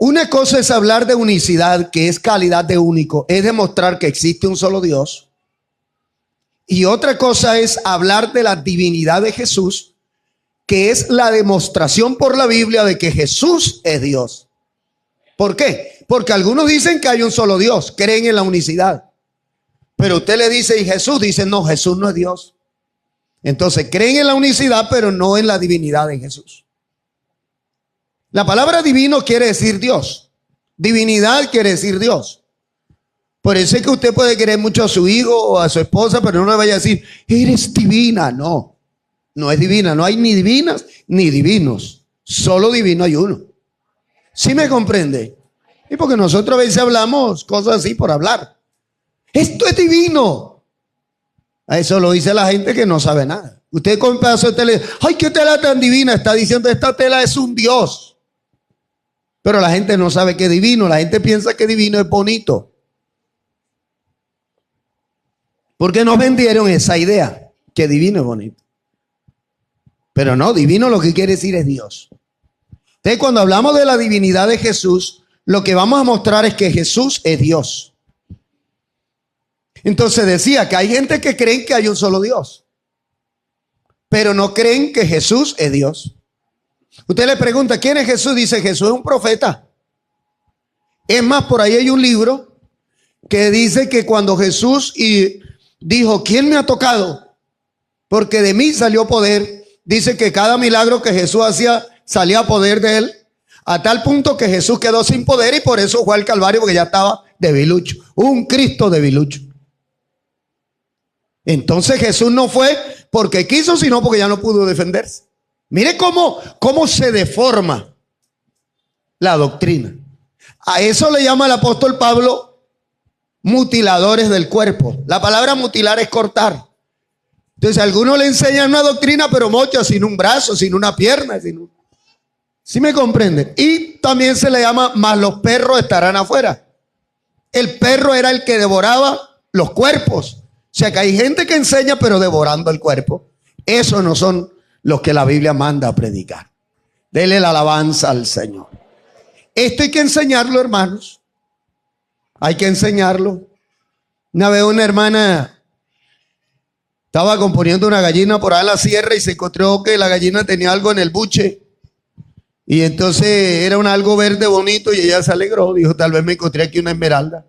Una cosa es hablar de unicidad, que es calidad de único, es demostrar que existe un solo Dios. Y otra cosa es hablar de la divinidad de Jesús, que es la demostración por la Biblia de que Jesús es Dios. ¿Por qué? Porque algunos dicen que hay un solo Dios, creen en la unicidad. Pero usted le dice, ¿y Jesús? Dicen, no, Jesús no es Dios. Entonces creen en la unicidad, pero no en la divinidad de Jesús. La palabra divino quiere decir Dios. Divinidad quiere decir Dios. Por eso es que usted puede querer mucho a su hijo o a su esposa, pero no le vaya a decir, eres divina. No, no es divina. No hay ni divinas ni divinos. Solo divino hay uno. ¿Sí me comprende? Y porque nosotros a veces hablamos cosas así por hablar. Esto es divino. A eso lo dice la gente que no sabe nada. Usted con un pedazo de tela, ¡ay, qué tela tan divina! Está diciendo, esta tela es un Dios. Pero la gente no sabe que es divino. La gente piensa que divino es bonito. Porque nos vendieron esa idea, que divino es bonito. Pero no, divino lo que quiere decir es Dios. Entonces, cuando hablamos de la divinidad de Jesús, lo que vamos a mostrar es que Jesús es Dios. Entonces decía que hay gente que creen que hay un solo Dios, pero no creen que Jesús es Dios. Usted le pregunta, ¿quién es Jesús? Dice, Jesús es un profeta. Es más, por ahí hay un libro que dice que cuando Jesús dijo, ¿quién me ha tocado? Porque de mí salió poder. Dice que cada milagro que Jesús hacía salía poder de él, a tal punto que Jesús quedó sin poder y por eso fue al Calvario, porque ya estaba debilucho, un Cristo debilucho. Entonces Jesús no fue porque quiso, sino porque ya no pudo defenderse. Mire cómo se deforma la doctrina. A eso le llama el apóstol Pablo mutiladores del cuerpo. La palabra mutilar es cortar. Entonces algunos le enseñan una doctrina, pero mocha, sin un brazo, sin una pierna, ¿sí me comprenden? Y también se le llama, más los perros estarán afuera. El perro era el que devoraba los cuerpos. O sea que hay gente que enseña, pero devorando el cuerpo. Esos no son los que la Biblia manda a predicar. Dele la alabanza al Señor. Esto hay que enseñarlo, hermanos. Hay que enseñarlo. Una vez una hermana estaba componiendo una gallina por ahí en la sierra y se encontró que la gallina tenía algo en el buche. Y entonces era algo verde bonito y ella se alegró. Dijo, tal vez me encontré aquí una esmeralda.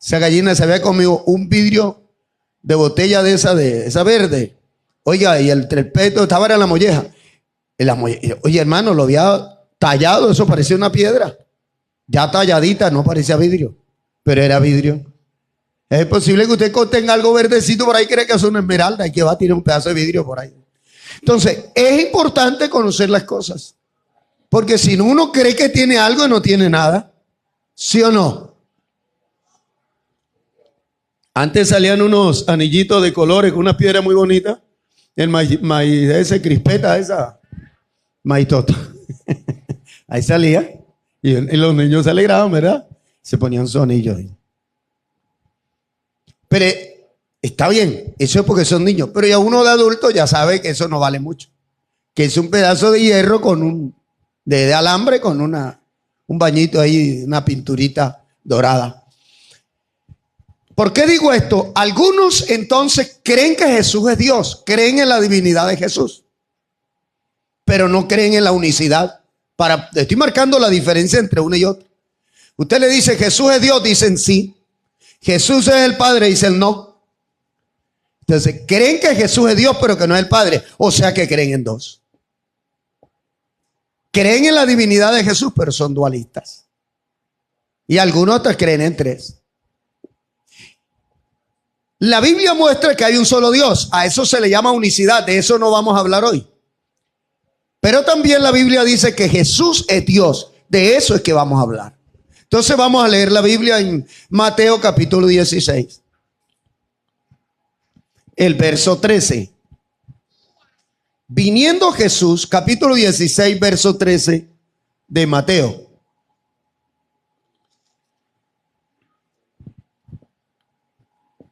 Esa gallina se había comido un vidrio de botella de esa verde. Oiga, y el peto estaba en la molleja. Oye, hermano, lo había tallado, eso parecía una piedra. Ya talladita, no parecía vidrio, pero era vidrio. Es posible que usted tenga algo verdecito por ahí, cree que es una esmeralda y que va a tirar un pedazo de vidrio por ahí. Entonces, es importante conocer las cosas. Porque si uno cree que tiene algo y no tiene nada, ¿sí o no? Antes salían unos anillitos de colores con una piedra muy bonita. El maíz ese, crispeta esa, maizota. Ahí salía. Y los niños se alegraban, ¿verdad? Se ponían sus anillos ahí. Pero está bien, eso es porque son niños. Pero ya uno de adulto ya sabe que eso no vale mucho. Que es un pedazo de hierro con de alambre con un bañito ahí, una pinturita dorada. ¿Por qué digo esto? Algunos entonces creen que Jesús es Dios, creen en la divinidad de Jesús, pero no creen en la unicidad. Estoy marcando la diferencia entre uno y otro. Usted le dice, ¿Jesús es Dios? Dicen sí. ¿Jesús es el Padre? Dicen no. Entonces, creen que Jesús es Dios, pero que no es el Padre. O sea que creen en dos. Creen en la divinidad de Jesús, pero son dualistas. Y algunos hasta creen en tres. La Biblia muestra que hay un solo Dios. A eso se le llama unicidad. De eso no vamos a hablar hoy. Pero también la Biblia dice que Jesús es Dios. De eso es que vamos a hablar. Entonces vamos a leer la Biblia en Mateo capítulo 16. El verso 13. Viniendo Jesús, capítulo 16, verso 13 de Mateo.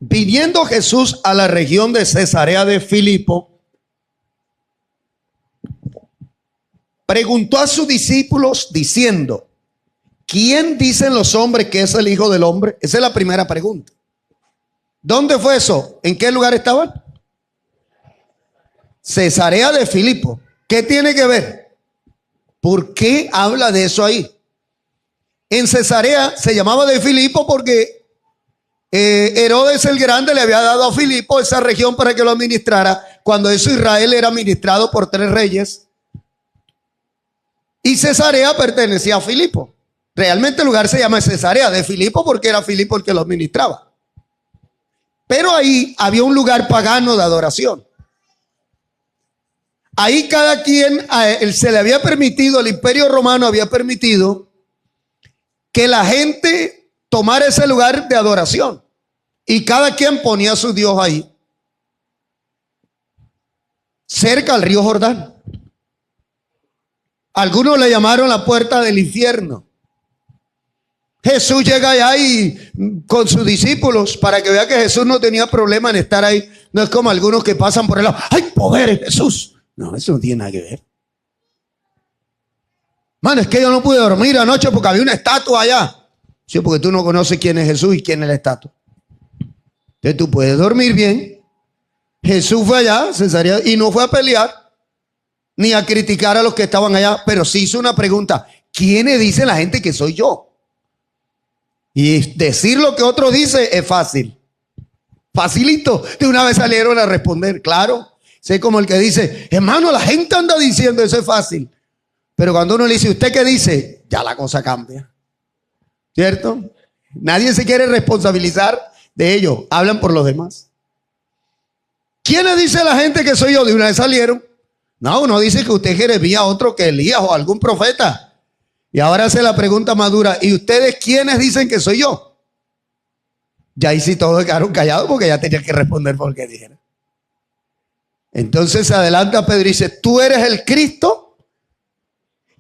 Viniendo Jesús a la región de Cesarea de Filipo, preguntó a sus discípulos diciendo, ¿quién dicen los hombres que es el Hijo del Hombre? Esa es la primera pregunta. ¿Dónde fue eso? ¿En qué lugar estaban? Cesarea de Filipo. ¿Qué tiene que ver? ¿Por qué habla de eso ahí? En Cesarea se llamaba de Filipo porque Herodes el Grande le había dado a Filipo esa región para que lo administrara. Cuando eso Israel era administrado por 3 reyes. Y Cesarea pertenecía a Filipo. Realmente el lugar se llama Cesarea de Filipo porque era Filipo el que lo administraba. Pero ahí había un lugar pagano de adoración. Ahí cada quien, se le había permitido, el Imperio Romano había permitido que la gente tomara ese lugar de adoración. Y cada quien ponía a su Dios ahí, cerca al río Jordán. Algunos le llamaron la puerta del infierno. Jesús llega allá y con sus discípulos, para que vea que Jesús no tenía problema en estar ahí. No es como algunos que pasan por el lado. ¡Hay poder en Jesús! No, eso no tiene nada que ver. Mano, es que yo no pude dormir anoche porque había una estatua allá. Sí, porque tú no conoces quién es Jesús y quién es la estatua. Entonces tú puedes dormir bien. Jesús fue allá, Cesarea, y no fue a pelear ni a criticar a los que estaban allá, pero sí hizo una pregunta: ¿quiénes dice la gente que soy yo? Y decir lo que otros dicen es fácil, facilito. De una vez salieron a responder, claro. Sé como el que dice: hermano, la gente anda diciendo, eso es fácil. Pero cuando uno le dice: ¿usted qué dice? Ya la cosa cambia, ¿cierto? Nadie se quiere responsabilizar de ello, hablan por los demás. ¿Quiénes dice la gente que soy yo? De una vez salieron. No, uno dice que usted es Jeremías, otro que Elías o algún profeta. Y ahora hace la pregunta más dura: ¿y ustedes quiénes dicen que soy yo? Ya ahí sí todos quedaron callados porque ya tenían que responder por qué dijeron. Entonces se adelanta Pedro y dice: tú eres el Cristo,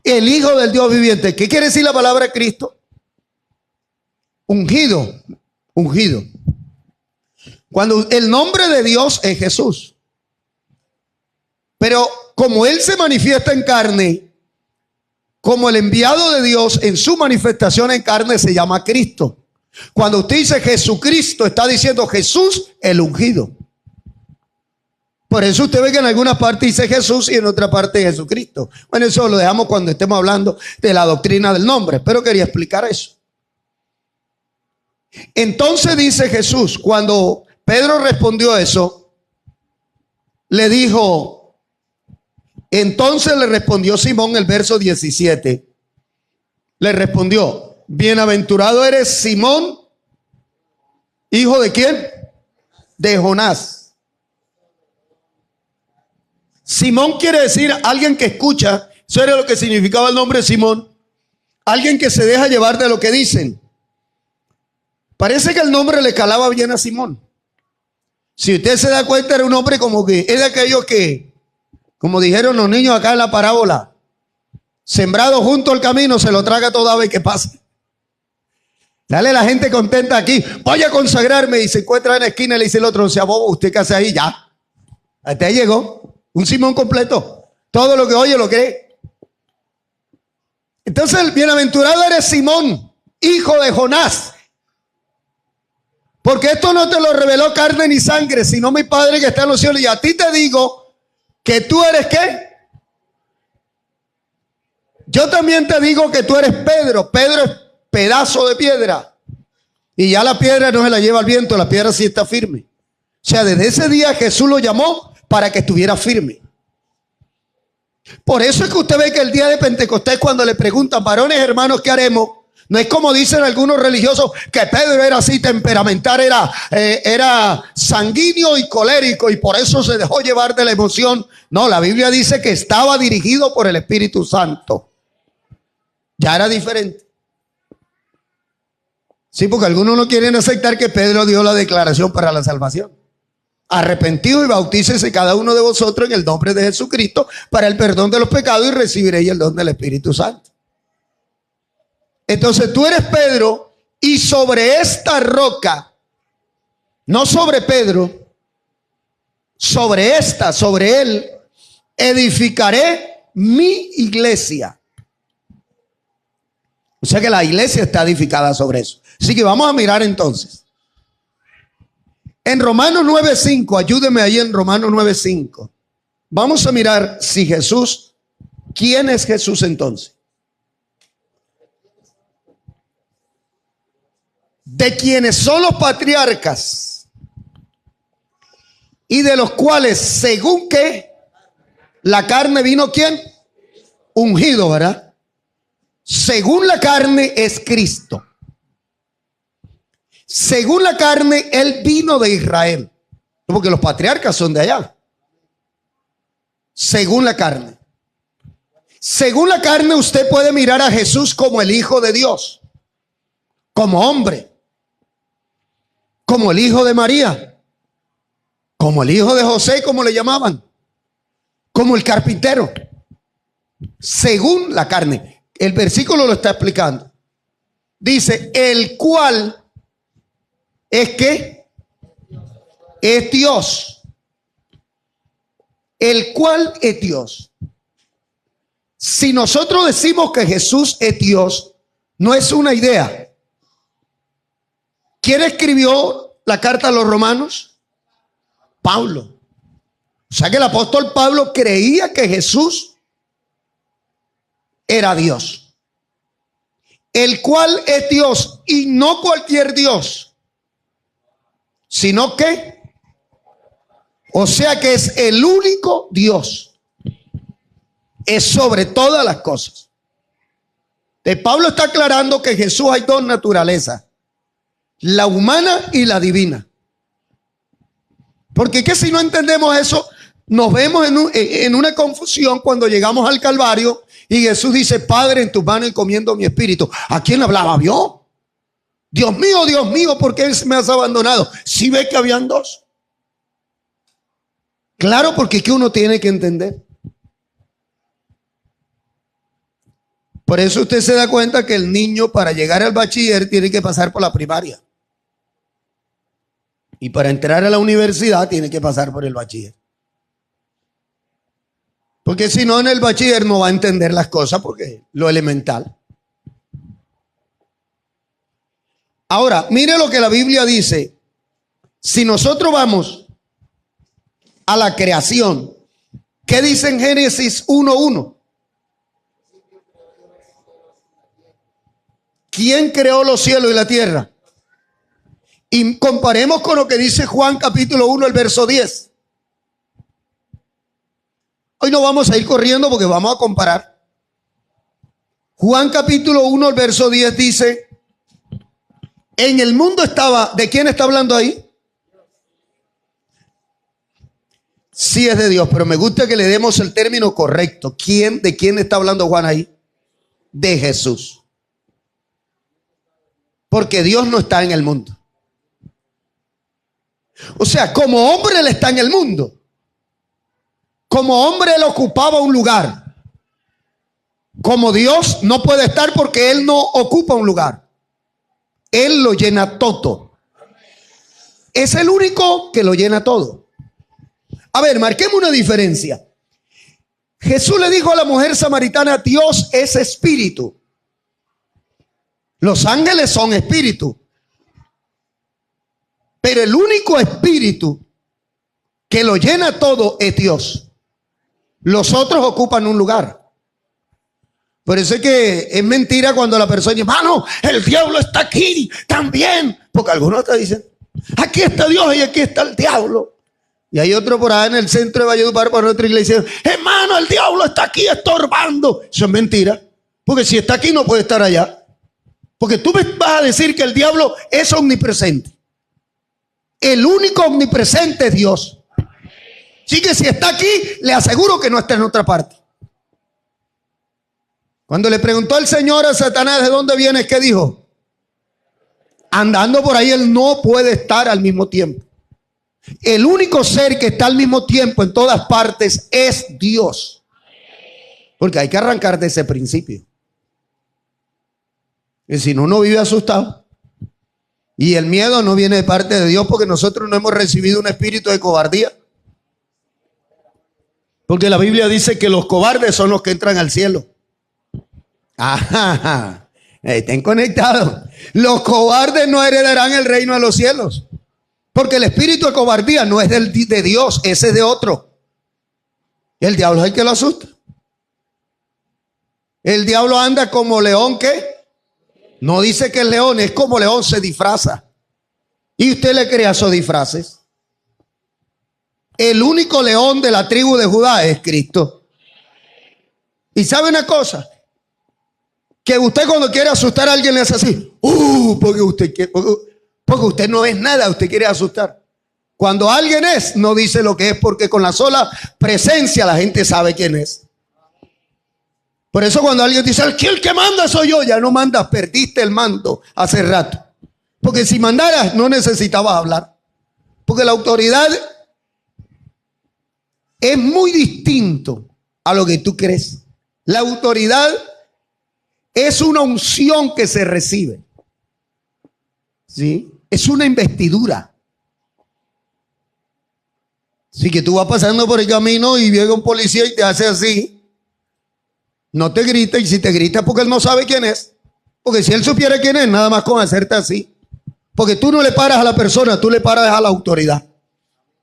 el Hijo del Dios viviente. ¿Qué quiere decir la palabra Cristo? Ungido, ungido. Cuando el nombre de Dios es Jesús. Pero como Él se manifiesta en carne, como el enviado de Dios en su manifestación en carne se llama Cristo. Cuando usted dice Jesucristo, está diciendo Jesús el ungido. Por eso usted ve que en algunas partes dice Jesús y en otra parte Jesucristo. Bueno, eso lo dejamos cuando estemos hablando de la doctrina del nombre, pero quería explicar eso. Entonces dice Jesús, cuando Pedro respondió eso, le dijo, entonces le respondió Simón, el verso 17, le respondió: bienaventurado eres Simón, hijo de ¿quién? De Jonás. Simón quiere decir alguien que escucha. Eso era lo que significaba el nombre Simón. Alguien que se deja llevar de lo que dicen. Parece que el nombre le calaba bien a Simón. Si usted se da cuenta, era un hombre como que es de aquellos que, como dijeron los niños acá en la parábola, sembrado junto al camino, se lo traga toda vez que pasa. Dale la gente contenta aquí: voy a consagrarme, y se encuentra en la esquina y le dice el otro: no sea bobo, ¿usted qué hace ahí? Ya, hasta ahí llegó. Un Simón completo. Todo lo que oye lo cree. Entonces el bienaventurado eres Simón, hijo de Jonás. Porque esto no te lo reveló carne ni sangre, sino mi Padre que está en los cielos. Y a ti te digo que tú eres ¿qué? Yo también te digo que tú eres Pedro. Pedro es pedazo de piedra. Y ya la piedra no se la lleva el viento, la piedra sí está firme. O sea, desde ese día Jesús lo llamó para que estuviera firme. Por eso es que usted ve que el día de Pentecostés, cuando le preguntan: varones hermanos, ¿qué haremos? No es como dicen algunos religiosos, que Pedro era así temperamental, era sanguíneo y colérico y por eso se dejó llevar de la emoción. No, la Biblia dice que estaba dirigido por el Espíritu Santo. Ya era diferente. Sí, porque algunos no quieren aceptar que Pedro dio la declaración para la salvación. Arrepentido y bautícese cada uno de vosotros en el nombre de Jesucristo para el perdón de los pecados y recibiréis el don del Espíritu Santo. Entonces tú eres Pedro, y sobre esta roca, no sobre Pedro, sobre esta, sobre él, edificaré mi iglesia. O sea que la iglesia está edificada sobre eso. Así que vamos a mirar entonces. En Romanos 9:5, ayúdeme ahí en Romanos 9:5. Vamos a mirar si Jesús, ¿quién es Jesús entonces? De quienes son los patriarcas y de los cuales, según que la carne vino, ¿quién? Ungido, ¿verdad? Según la carne es Cristo. Según la carne, Él vino de Israel. Porque los patriarcas son de allá. Según la carne. Según la carne, usted puede mirar a Jesús como el Hijo de Dios. Como hombre. Como el Hijo de María. Como el Hijo de José, como le llamaban. Como el carpintero. Según la carne. El versículo lo está explicando. Dice, el cual es que es Dios. El cual es Dios. Si nosotros decimos que Jesús es Dios, no es una idea. ¿Quién escribió la carta a los romanos? Pablo. O sea que el apóstol Pablo creía que Jesús era Dios. El cual es Dios y no cualquier Dios, sino que, o sea que es el único Dios. Es sobre todas las cosas. Pablo está aclarando que Jesús hay dos naturalezas. La humana y la divina. Porque que si no entendemos eso, nos vemos en una confusión cuando llegamos al Calvario y Jesús dice, Padre, en tus manos encomiendo mi espíritu. ¿A quién hablaba? ¿Vio? Dios mío, ¿por qué me has abandonado? ¿Sí ve que habían dos? Claro, porque que uno tiene que entender. Por eso usted se da cuenta que el niño para llegar al bachiller tiene que pasar por la primaria. Y para entrar a la universidad tiene que pasar por el bachiller. Porque si no, en el bachiller no va a entender las cosas porque lo elemental. Ahora, mire lo que la Biblia dice. Si nosotros vamos a la creación, ¿qué dice en Génesis 1:1? ¿Quién creó los cielos y la tierra? Y comparemos con lo que dice Juan capítulo 1, el verso 10. Hoy no vamos a ir corriendo porque vamos a comparar. Juan capítulo 1, el verso 10 dice, en el mundo estaba, ¿de quién está hablando ahí? Sí es de Dios, pero me gusta que le demos el término correcto. ¿De quién está hablando Juan ahí? De Jesús. Porque Dios no está en el mundo. O sea, como hombre él está en el mundo. Como hombre él ocupaba un lugar. Como Dios no puede estar porque él no ocupa un lugar. Él lo llena todo. Es el único que lo llena todo. A ver, marquemos una diferencia. Jesús le dijo a la mujer samaritana, Dios es espíritu. Los ángeles son espíritu. Pero el único espíritu que lo llena todo es Dios. Los otros ocupan un lugar. Por eso es que es mentira cuando la persona dice, hermano, el diablo está aquí también. Porque algunos te dicen, aquí está Dios y aquí está el diablo. Y hay otro por ahí en el centro de Valledupar, por otra iglesia, hermano, el diablo está aquí estorbando. Eso es mentira. Porque si está aquí no puede estar allá. Porque tú vas a decir que el diablo es omnipresente. El único omnipresente es Dios. Así que si está aquí, le aseguro que no está en otra parte. Cuando le preguntó el Señor a Satanás, ¿de dónde vienes? ¿Qué dijo? Andando por ahí, él no puede estar al mismo tiempo. El único ser que está al mismo tiempo en todas partes es Dios. Porque hay que arrancar de ese principio. Y si no, uno vive asustado. Y el miedo no viene de parte de Dios porque nosotros no hemos recibido un espíritu de cobardía. Porque la Biblia dice que los cobardes son los que entran al cielo. Ajá. Estén conectados. Los cobardes no heredarán el reino de los cielos. Porque el espíritu de cobardía no es de Dios, ese es de otro. El diablo es el que lo asusta. El diablo anda como león que no dice que es león, es como león, se disfraza. Y usted le crea esos disfraces. El único león de la tribu de Judá es Cristo. Y sabe una cosa, que usted cuando quiere asustar a alguien le hace así, porque usted no es nada, usted quiere asustar. Cuando alguien es, no dice lo que es, porque con la sola presencia la gente sabe quién es. Por eso cuando alguien dice, el que manda soy yo, ya no mandas, perdiste el mando hace rato. Porque si mandaras no necesitabas hablar. Porque la autoridad es muy distinto a lo que tú crees. La autoridad es una unción que se recibe. ¿Sí? Es una investidura. Así que tú vas pasando por el camino y llega un policía y te hace así. No te grita, y si te grita es porque él no sabe quién es. Porque si él supiera quién es, nada más con hacerte así. Porque tú no le paras a la persona, tú le paras a la autoridad.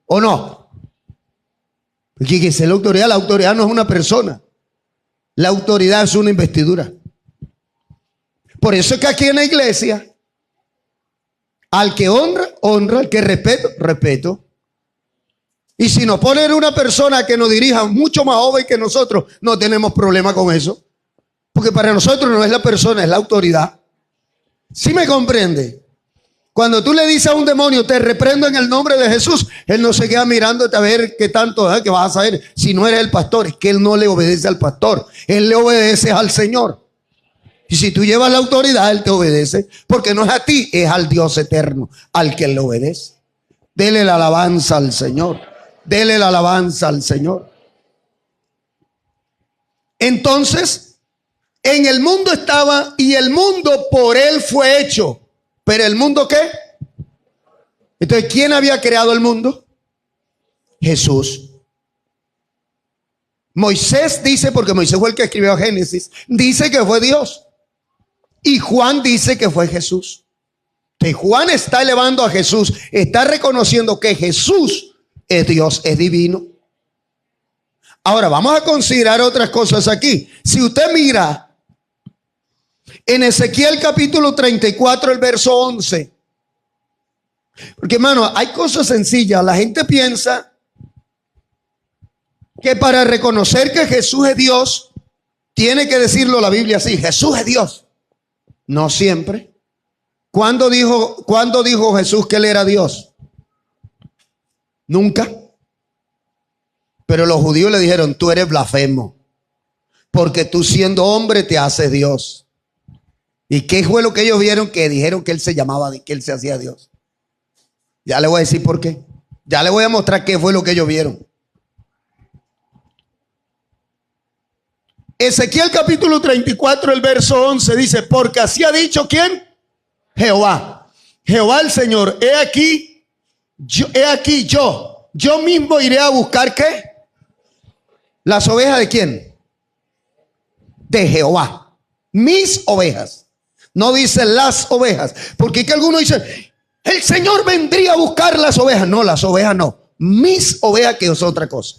¿O no? Porque que es la autoridad no es una persona. La autoridad es una investidura. Por eso es que aquí en la iglesia, al que honra, honra, al que respeto, respeto. Y si nos ponen una persona que nos dirija mucho más joven que nosotros, no tenemos problema con eso. Porque para nosotros no es la persona, es la autoridad. ¿Sí me comprende? Cuando tú le dices a un demonio, te reprendo en el nombre de Jesús, él no se queda mirándote a ver qué tanto, que vas a saber si no eres el pastor. Es que él no le obedece al pastor, él le obedece al Señor. Y si tú llevas la autoridad, él te obedece, porque no es a ti, es al Dios eterno, al que él le obedece. Dele la alabanza al Señor. Dele la alabanza al Señor. Entonces, en el mundo estaba y el mundo por él fue hecho. ¿Pero el mundo qué? Entonces, ¿quién había creado el mundo? Jesús. Moisés dice, porque Moisés fue el que escribió Génesis, dice que fue Dios. Y Juan dice que fue Jesús. Entonces, Juan está elevando a Jesús, está reconociendo que Jesús es Dios, es divino. Ahora, vamos a considerar otras cosas aquí. Si usted mira en Ezequiel capítulo 34, el verso 11. Porque hermano, hay cosas sencillas. La gente piensa que para reconocer que Jesús es Dios, tiene que decirlo la Biblia así: Jesús es Dios. No siempre. ¿Cuándo dijo Jesús que él era Dios? Nunca. Pero los judíos le dijeron: tú eres blasfemo, porque tú siendo hombre te haces Dios. ¿Y qué fue lo que ellos vieron? Que dijeron que él se llamaba, que él se hacía Dios. Ya le voy a decir por qué. Ya le voy a mostrar qué fue lo que ellos vieron. Ezequiel capítulo 34, el verso 11 dice: porque así ha dicho ¿quién? Jehová. Jehová el Señor. He aquí yo mismo iré a buscar ¿qué? Las ovejas de ¿quién? De Jehová. Mis ovejas. No dice las ovejas, porque que algunos dicen, el Señor vendría a buscar las ovejas. No, las ovejas no. Mis ovejas, que es otra cosa.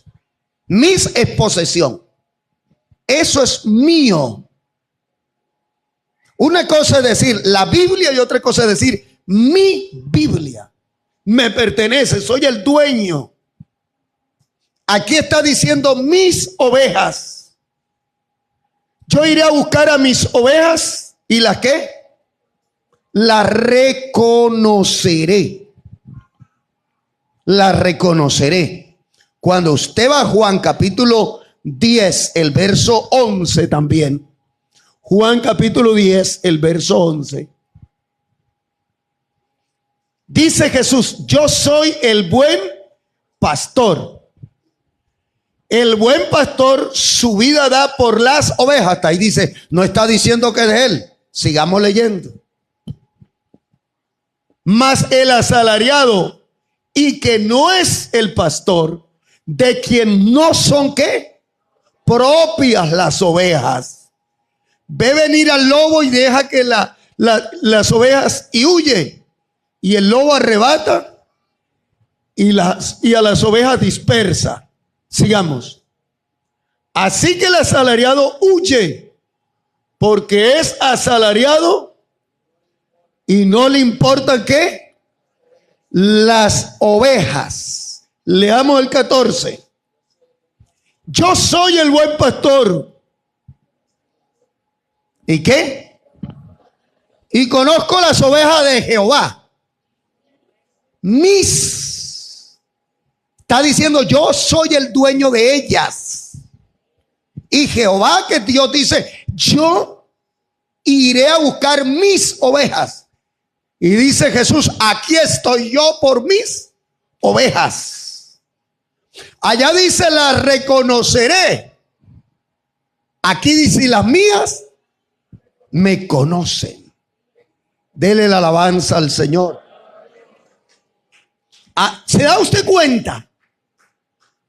Mis es posesión. Eso es mío. Una cosa es decir la Biblia y otra cosa es decir mi Biblia. Me pertenece, soy el dueño. Aquí está diciendo mis ovejas. Yo iré a buscar a mis ovejas. ¿Y las qué? Las reconoceré. Las reconoceré. Cuando usted va a Juan capítulo 10, el verso 11 también. Juan capítulo 10, el verso 11. Dice Jesús: yo soy el buen pastor. El buen pastor su vida da por las ovejas. Hasta ahí dice, no está diciendo que es de él. Sigamos leyendo. Mas el asalariado, y que no es el pastor, de quien no son ¿qué? Propias las ovejas, ve venir al lobo y deja que las ovejas y huye. Y el lobo arrebata y a las ovejas dispersa. Sigamos. Así que el asalariado huye, porque es asalariado y no le importa qué, las ovejas. Leamos el 14. Yo soy el buen pastor. ¿Y qué? Y conozco las ovejas de Jehová. Está diciendo, yo soy el dueño de ellas. Y Jehová, que Dios dice, yo iré a buscar mis ovejas. Y dice Jesús, aquí estoy yo por mis ovejas. Allá dice, las reconoceré. Aquí dice, las mías me conocen. Dele la alabanza al Señor. ¿Se da usted cuenta?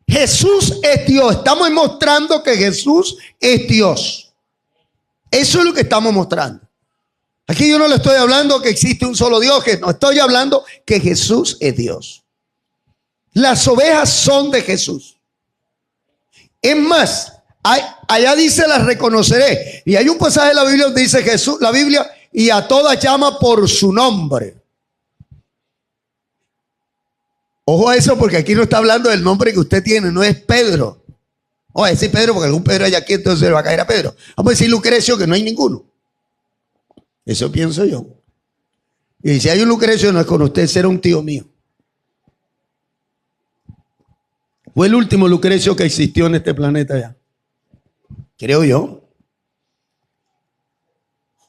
Jesús es Dios. Estamos mostrando que Jesús es Dios. Eso es lo que estamos mostrando. Aquí yo no le estoy hablando que existe un solo Dios, que no estoy hablando que Jesús es Dios. Las ovejas son de Jesús. Es más, allá dice, las reconoceré. Y hay un pasaje de la Biblia donde dice Jesús, la Biblia, y a todas llama por su nombre. Ojo a eso, porque aquí no está hablando del nombre que usted tiene, no es Pedro. Vamos a decir Pedro porque algún Pedro hay aquí, entonces le va a caer a Pedro. Vamos a decir Lucrecio, que no hay ninguno. Eso pienso yo. Y si hay un Lucrecio, no es con usted, será un tío mío. Fue el último Lucrecio que existió en este planeta ya. Creo yo.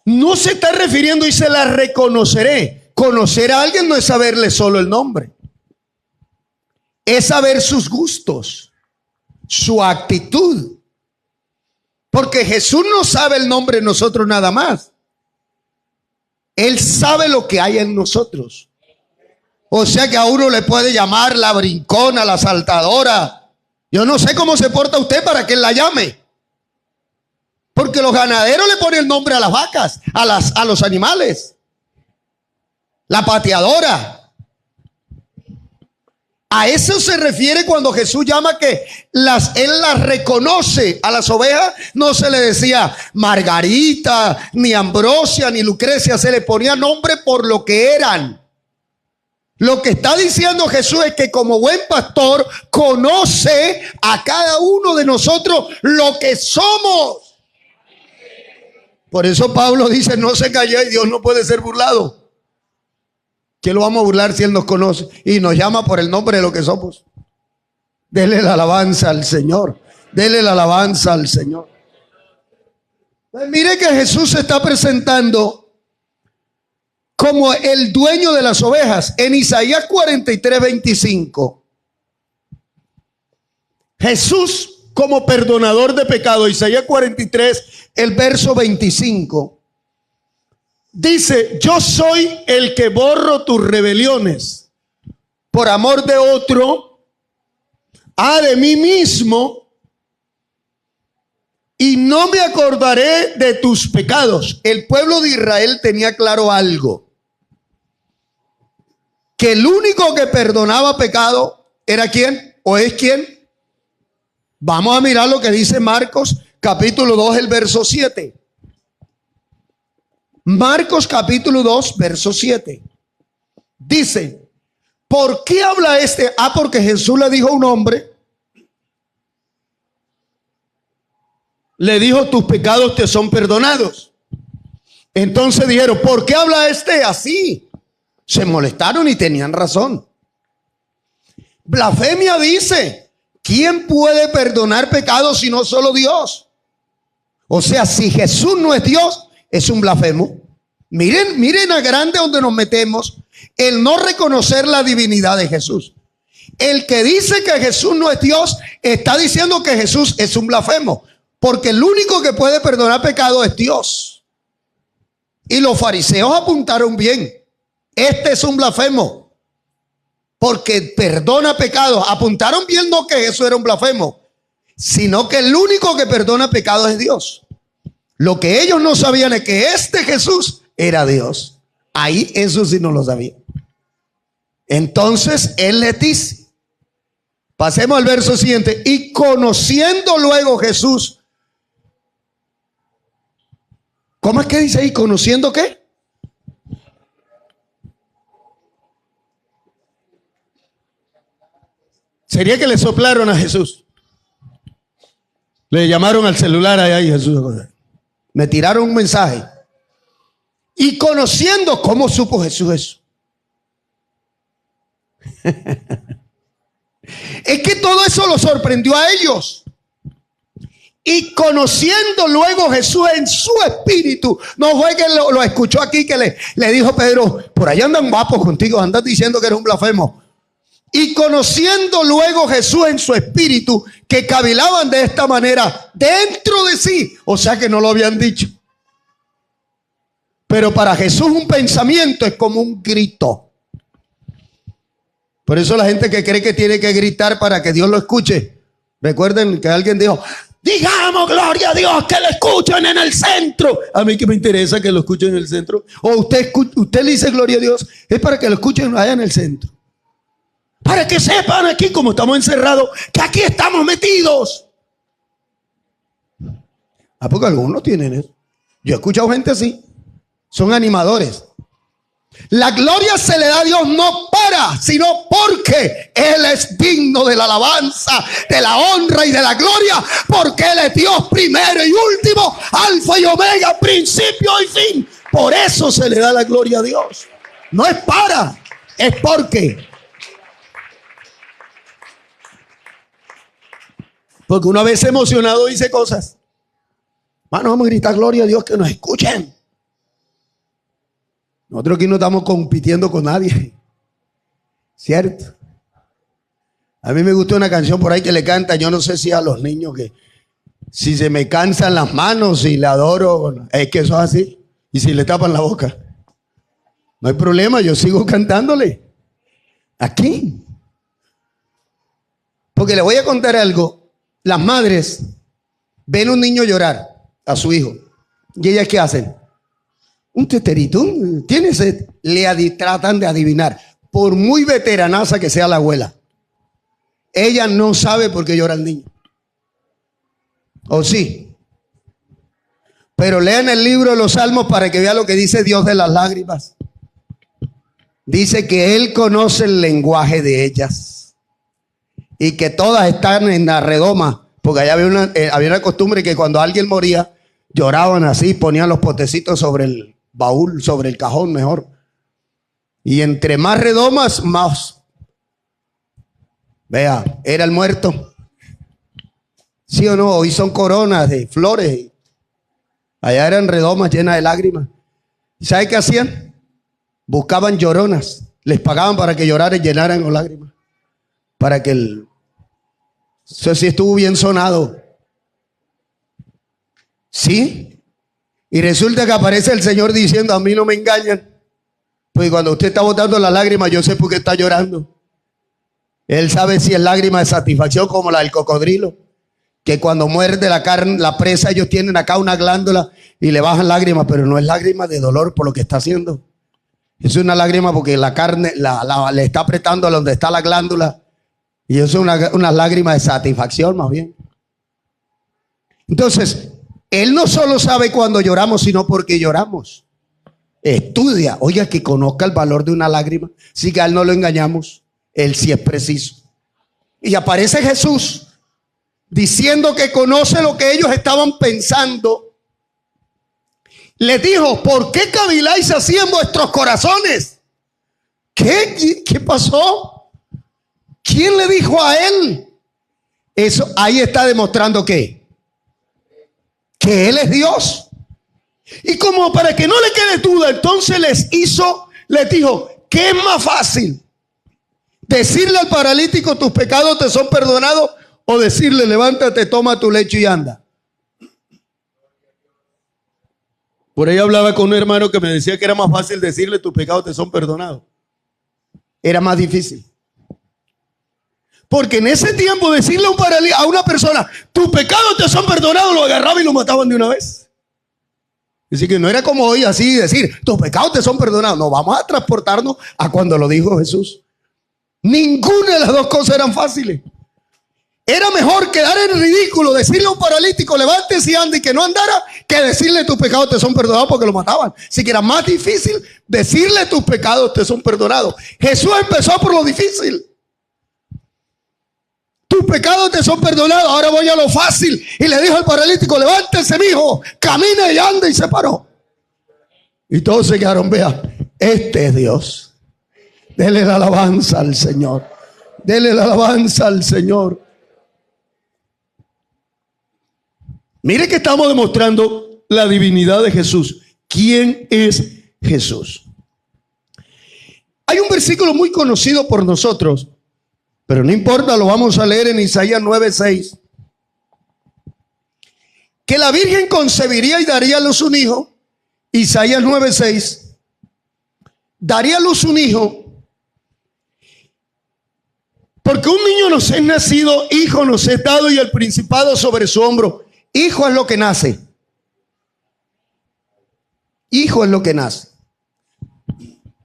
No se está refiriendo y se la reconoceré. Conocer a alguien no es saberle solo el nombre. Es saber sus gustos, su actitud. Porque Jesús no sabe el nombre de nosotros nada más. Él sabe lo que hay en nosotros. O sea que a uno le puede llamar la brincona, la saltadora. Yo no sé cómo se porta usted para que él la llame. Porque los ganaderos le ponen el nombre a las vacas, a los animales. La pateadora. A eso se refiere cuando Jesús llama que él las reconoce. A las ovejas no se le decía Margarita, ni Ambrosia, ni Lucrecia. Se le ponía nombre por lo que eran. Lo que está diciendo Jesús es que como buen pastor conoce a cada uno de nosotros lo que somos. Por eso Pablo dice, no se calla y Dios no puede ser burlado. ¿Qué lo vamos a burlar si Él nos conoce y nos llama por el nombre de lo que somos? Dele la alabanza al Señor. Dele la alabanza al Señor. Pues mire que Jesús se está presentando como el dueño de las ovejas. En Isaías 43:25. Jesús como perdonador de pecado. Isaías 43, el verso 25. Dice, yo soy el que borro tus rebeliones por amor de otro, de mí mismo, y no me acordaré de tus pecados. El pueblo de Israel tenía claro algo, que el único que perdonaba pecado era ¿quién? ¿O es quién? Vamos a mirar lo que dice Marcos capítulo 2, el verso 7. Marcos capítulo 2, verso 7. Dice, ¿por qué habla este? Porque Jesús le dijo a un hombre, le dijo, tus pecados te son perdonados. Entonces dijeron, ¿por qué habla este así? Se molestaron y tenían razón. Blasfemia dice, ¿quién puede perdonar pecados si no solo Dios? O sea, si Jesús no es Dios, es un blasfemo. Miren a grande donde nos metemos, el no reconocer la divinidad de Jesús. El que dice que Jesús no es Dios, está diciendo que Jesús es un blasfemo, porque el único que puede perdonar pecado es Dios. Y los fariseos apuntaron bien, este es un blasfemo, porque perdona pecados. Apuntaron bien, no que Jesús era un blasfemo, sino que el único que perdona pecados es Dios. Lo que ellos no sabían es que este Jesús era Dios. Ahí eso sí no lo sabían. Entonces él les dice, pasemos al verso siguiente, y conociendo luego Jesús, ¿cómo es que dice ahí? ¿Conociendo qué? Sería que le soplaron a Jesús. Le llamaron al celular allá y Jesús. Me tiraron un mensaje. Y conociendo, ¿cómo supo Jesús eso? Es que todo eso lo sorprendió a ellos. Y conociendo luego Jesús en su espíritu, no fue que lo escuchó aquí que le dijo Pedro, por ahí andan guapos contigo, andas diciendo que eres un blasfemo. Y conociendo luego Jesús en su espíritu, que cavilaban de esta manera dentro de sí, o sea que no lo habían dicho. Pero para Jesús un pensamiento es como un grito. Por eso la gente que cree que tiene que gritar para que Dios lo escuche. Recuerden que alguien dijo, digamos gloria a Dios, que lo escuchen en el centro. A mí que me interesa que lo escuchen en el centro. O usted le dice gloria a Dios, es para que lo escuchen allá en el centro. Para que sepan aquí, como estamos encerrados, que aquí estamos metidos. ¿A poco algunos tienen eso? Yo he escuchado gente así. Son animadores. La gloria se le da a Dios no para, sino porque Él es digno de la alabanza, de la honra y de la gloria, porque Él es Dios primero y último, alfa y omega, principio y fin. Por eso se le da la gloria a Dios. No es para, es porque. Porque una vez emocionado dice cosas. Bueno, vamos a gritar gloria a Dios, que nos escuchen. Nosotros aquí no estamos compitiendo con nadie. ¿Cierto? A mí me gusta una canción por ahí que le canta, yo no sé si a los niños, que si se me cansan las manos y le adoro, es que eso es así. Y si le tapan la boca, no hay problema, yo sigo cantándole. Aquí. Porque le voy a contar algo. Las madres ven a un niño llorar, a su hijo. ¿Y ellas qué hacen? Un teterito, tiene sed. Tratan de adivinar. Por muy veteranaza que sea la abuela, ella no sabe por qué llora el niño. ¿O sí? Pero lean el libro de los Salmos para que vean lo que dice Dios de las lágrimas. Dice que Él conoce el lenguaje de ellas. Y que todas están en la redoma. Porque allá había una costumbre que cuando alguien moría, lloraban así, ponían los potecitos sobre el baúl, sobre el cajón mejor. Y entre más redomas, más. Vea, era el muerto. ¿Sí o no? Hoy son coronas de flores. Allá eran redomas llenas de lágrimas. ¿Sabe qué hacían? Buscaban lloronas. Les pagaban para que lloraran y llenaran con lágrimas. Para que eso sí estuvo bien sonado. ¿Sí? Y resulta que aparece el Señor diciendo, a mí no me engañan. Pues cuando usted está botando las lágrimas, yo sé por qué está llorando. Él sabe si es lágrima de satisfacción como la del cocodrilo, que cuando muerde la carne, la presa, ellos tienen acá una glándula y le bajan lágrimas, pero no es lágrima de dolor por lo que está haciendo. Es una lágrima porque la carne le está apretando a donde está la glándula. Y eso es una lágrima de satisfacción más bien. Entonces, Él no solo sabe cuando lloramos, sino porque lloramos. Estudia, oiga, que conozca el valor de una lágrima. Si que a Él no lo engañamos, Él sí es preciso. Y aparece Jesús diciendo que conoce lo que ellos estaban pensando. Les dijo, ¿por qué caviláis así en vuestros corazones? ¿Qué pasó? ¿Quién le dijo a él? Eso ahí está demostrando que Él es Dios. Y como para que no le quede duda, entonces les dijo, ¿qué es más fácil? ¿Decirle al paralítico tus pecados te son perdonados? ¿O decirle levántate, toma tu lecho y anda? Por ahí hablaba con un hermano que me decía que era más fácil decirle tus pecados te son perdonados. Era más difícil. Porque en ese tiempo decirle a una persona tus pecados te son perdonados, lo agarraban y lo mataban de una vez. Así que no era como hoy así decir, tus pecados te son perdonados. No, vamos a transportarnos a cuando lo dijo Jesús. Ninguna de las dos cosas eran fáciles. Era mejor quedar en ridículo, decirle a un paralítico, levántese y ande, y que no andara, que decirle tus pecados te son perdonados, porque lo mataban. Así que era más difícil decirle tus pecados te son perdonados. Jesús empezó por lo difícil. Tus pecados te son perdonados, ahora voy a lo fácil. Y le dijo al paralítico, levántese, mijo, camina y anda, y se paró. Y todos se quedaron, vea, este es Dios. Dele la alabanza al Señor. Dele la alabanza al Señor. Mire que estamos demostrando la divinidad de Jesús. ¿Quién es Jesús? Hay un versículo muy conocido por nosotros, pero no importa, lo vamos a leer en Isaías 9:6. Que la Virgen concebiría y daría a luz un hijo. Isaías 9:6. Daría a luz un hijo. Porque un niño nos es nacido, hijo nos es dado, y el principado sobre su hombro. Hijo es lo que nace. Hijo es lo que nace.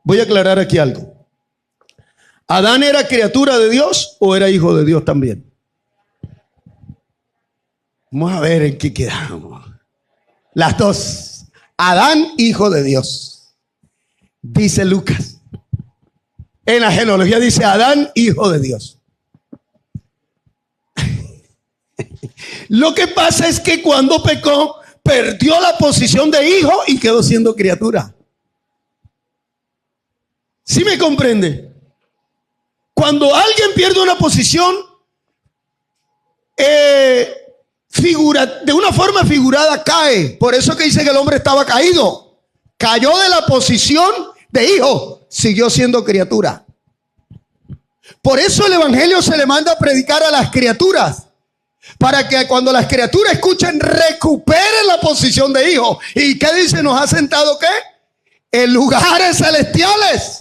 Voy a aclarar aquí algo. ¿Adán era criatura de Dios o era hijo de Dios también? Vamos a ver en qué quedamos. Las dos. Adán, hijo de Dios. Dice Lucas. En la genealogía dice Adán, hijo de Dios. Lo que pasa es que cuando pecó, perdió la posición de hijo y quedó siendo criatura. ¿Sí me comprende? Cuando alguien pierde una posición, de una forma figurada cae. Por eso que dice que el hombre estaba caído. Cayó de la posición de hijo, siguió siendo criatura. Por eso el evangelio se le manda a predicar a las criaturas, para que cuando las criaturas escuchen, recuperen la posición de hijo. ¿Y qué dice? ¿Nos ha sentado qué? En lugares celestiales.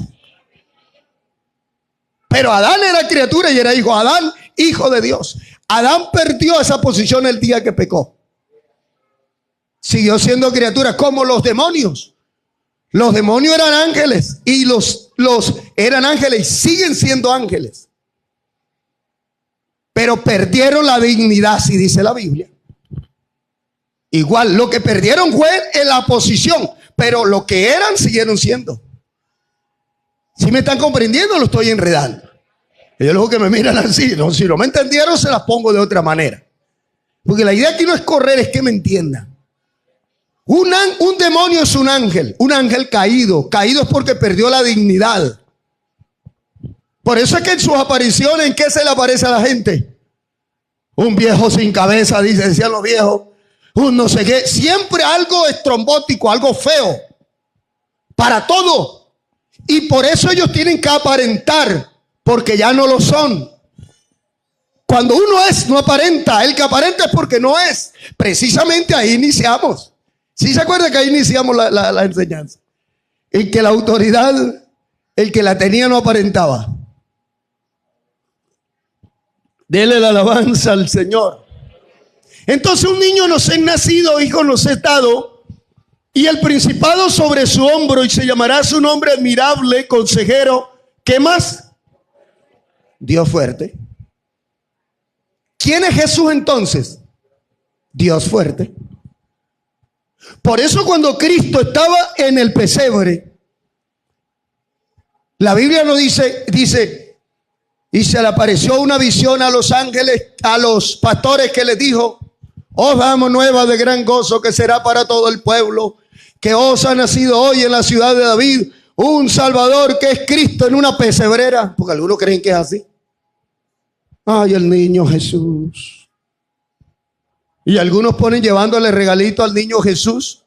Pero Adán era criatura y era hijo. Adán, hijo de Dios. Adán perdió esa posición el día que pecó. Siguió siendo criatura como los demonios. Los demonios eran ángeles y los eran ángeles y siguen siendo ángeles. Pero perdieron la dignidad, si dice la Biblia. Igual, lo que perdieron fue en la posición, pero lo que eran siguieron siendo. ¿Sí me están comprendiendo o lo estoy enredando? Yo luego que me miran así, ¿no? Si no me entendieron, se las pongo de otra manera. Porque la idea aquí no es correr, es que me entiendan. Un demonio es un ángel caído. Caído es porque perdió la dignidad. Por eso es que en sus apariciones, ¿en qué se le aparece a la gente? Un viejo sin cabeza, decían los viejos. Un no sé qué. Siempre algo estrombótico, algo feo. Para todo. Y por eso ellos tienen que aparentar, porque ya no lo son. Cuando uno es, no aparenta. El que aparenta es porque no es. Precisamente ahí iniciamos. ¿Sí se acuerda que ahí iniciamos la enseñanza? En que la autoridad, el que la tenía, no aparentaba. Dele la alabanza al Señor. Entonces un niño nos es nacido, hijo nos es dado, y el principado sobre su hombro, y se llamará su nombre admirable, consejero. ¿Qué más? Dios fuerte. ¿Quién es Jesús entonces? Dios fuerte. Por eso cuando Cristo estaba en el pesebre, la Biblia nos dice, y se le apareció una visión a los ángeles, a los pastores, que les dijo: os damos nueva de gran gozo, que será para todo el pueblo, que os ha nacido hoy en la ciudad de David un Salvador, que es Cristo, en una pesebrera. Porque algunos creen que es así. Ay, el niño Jesús. Y algunos ponen llevándole regalito al niño Jesús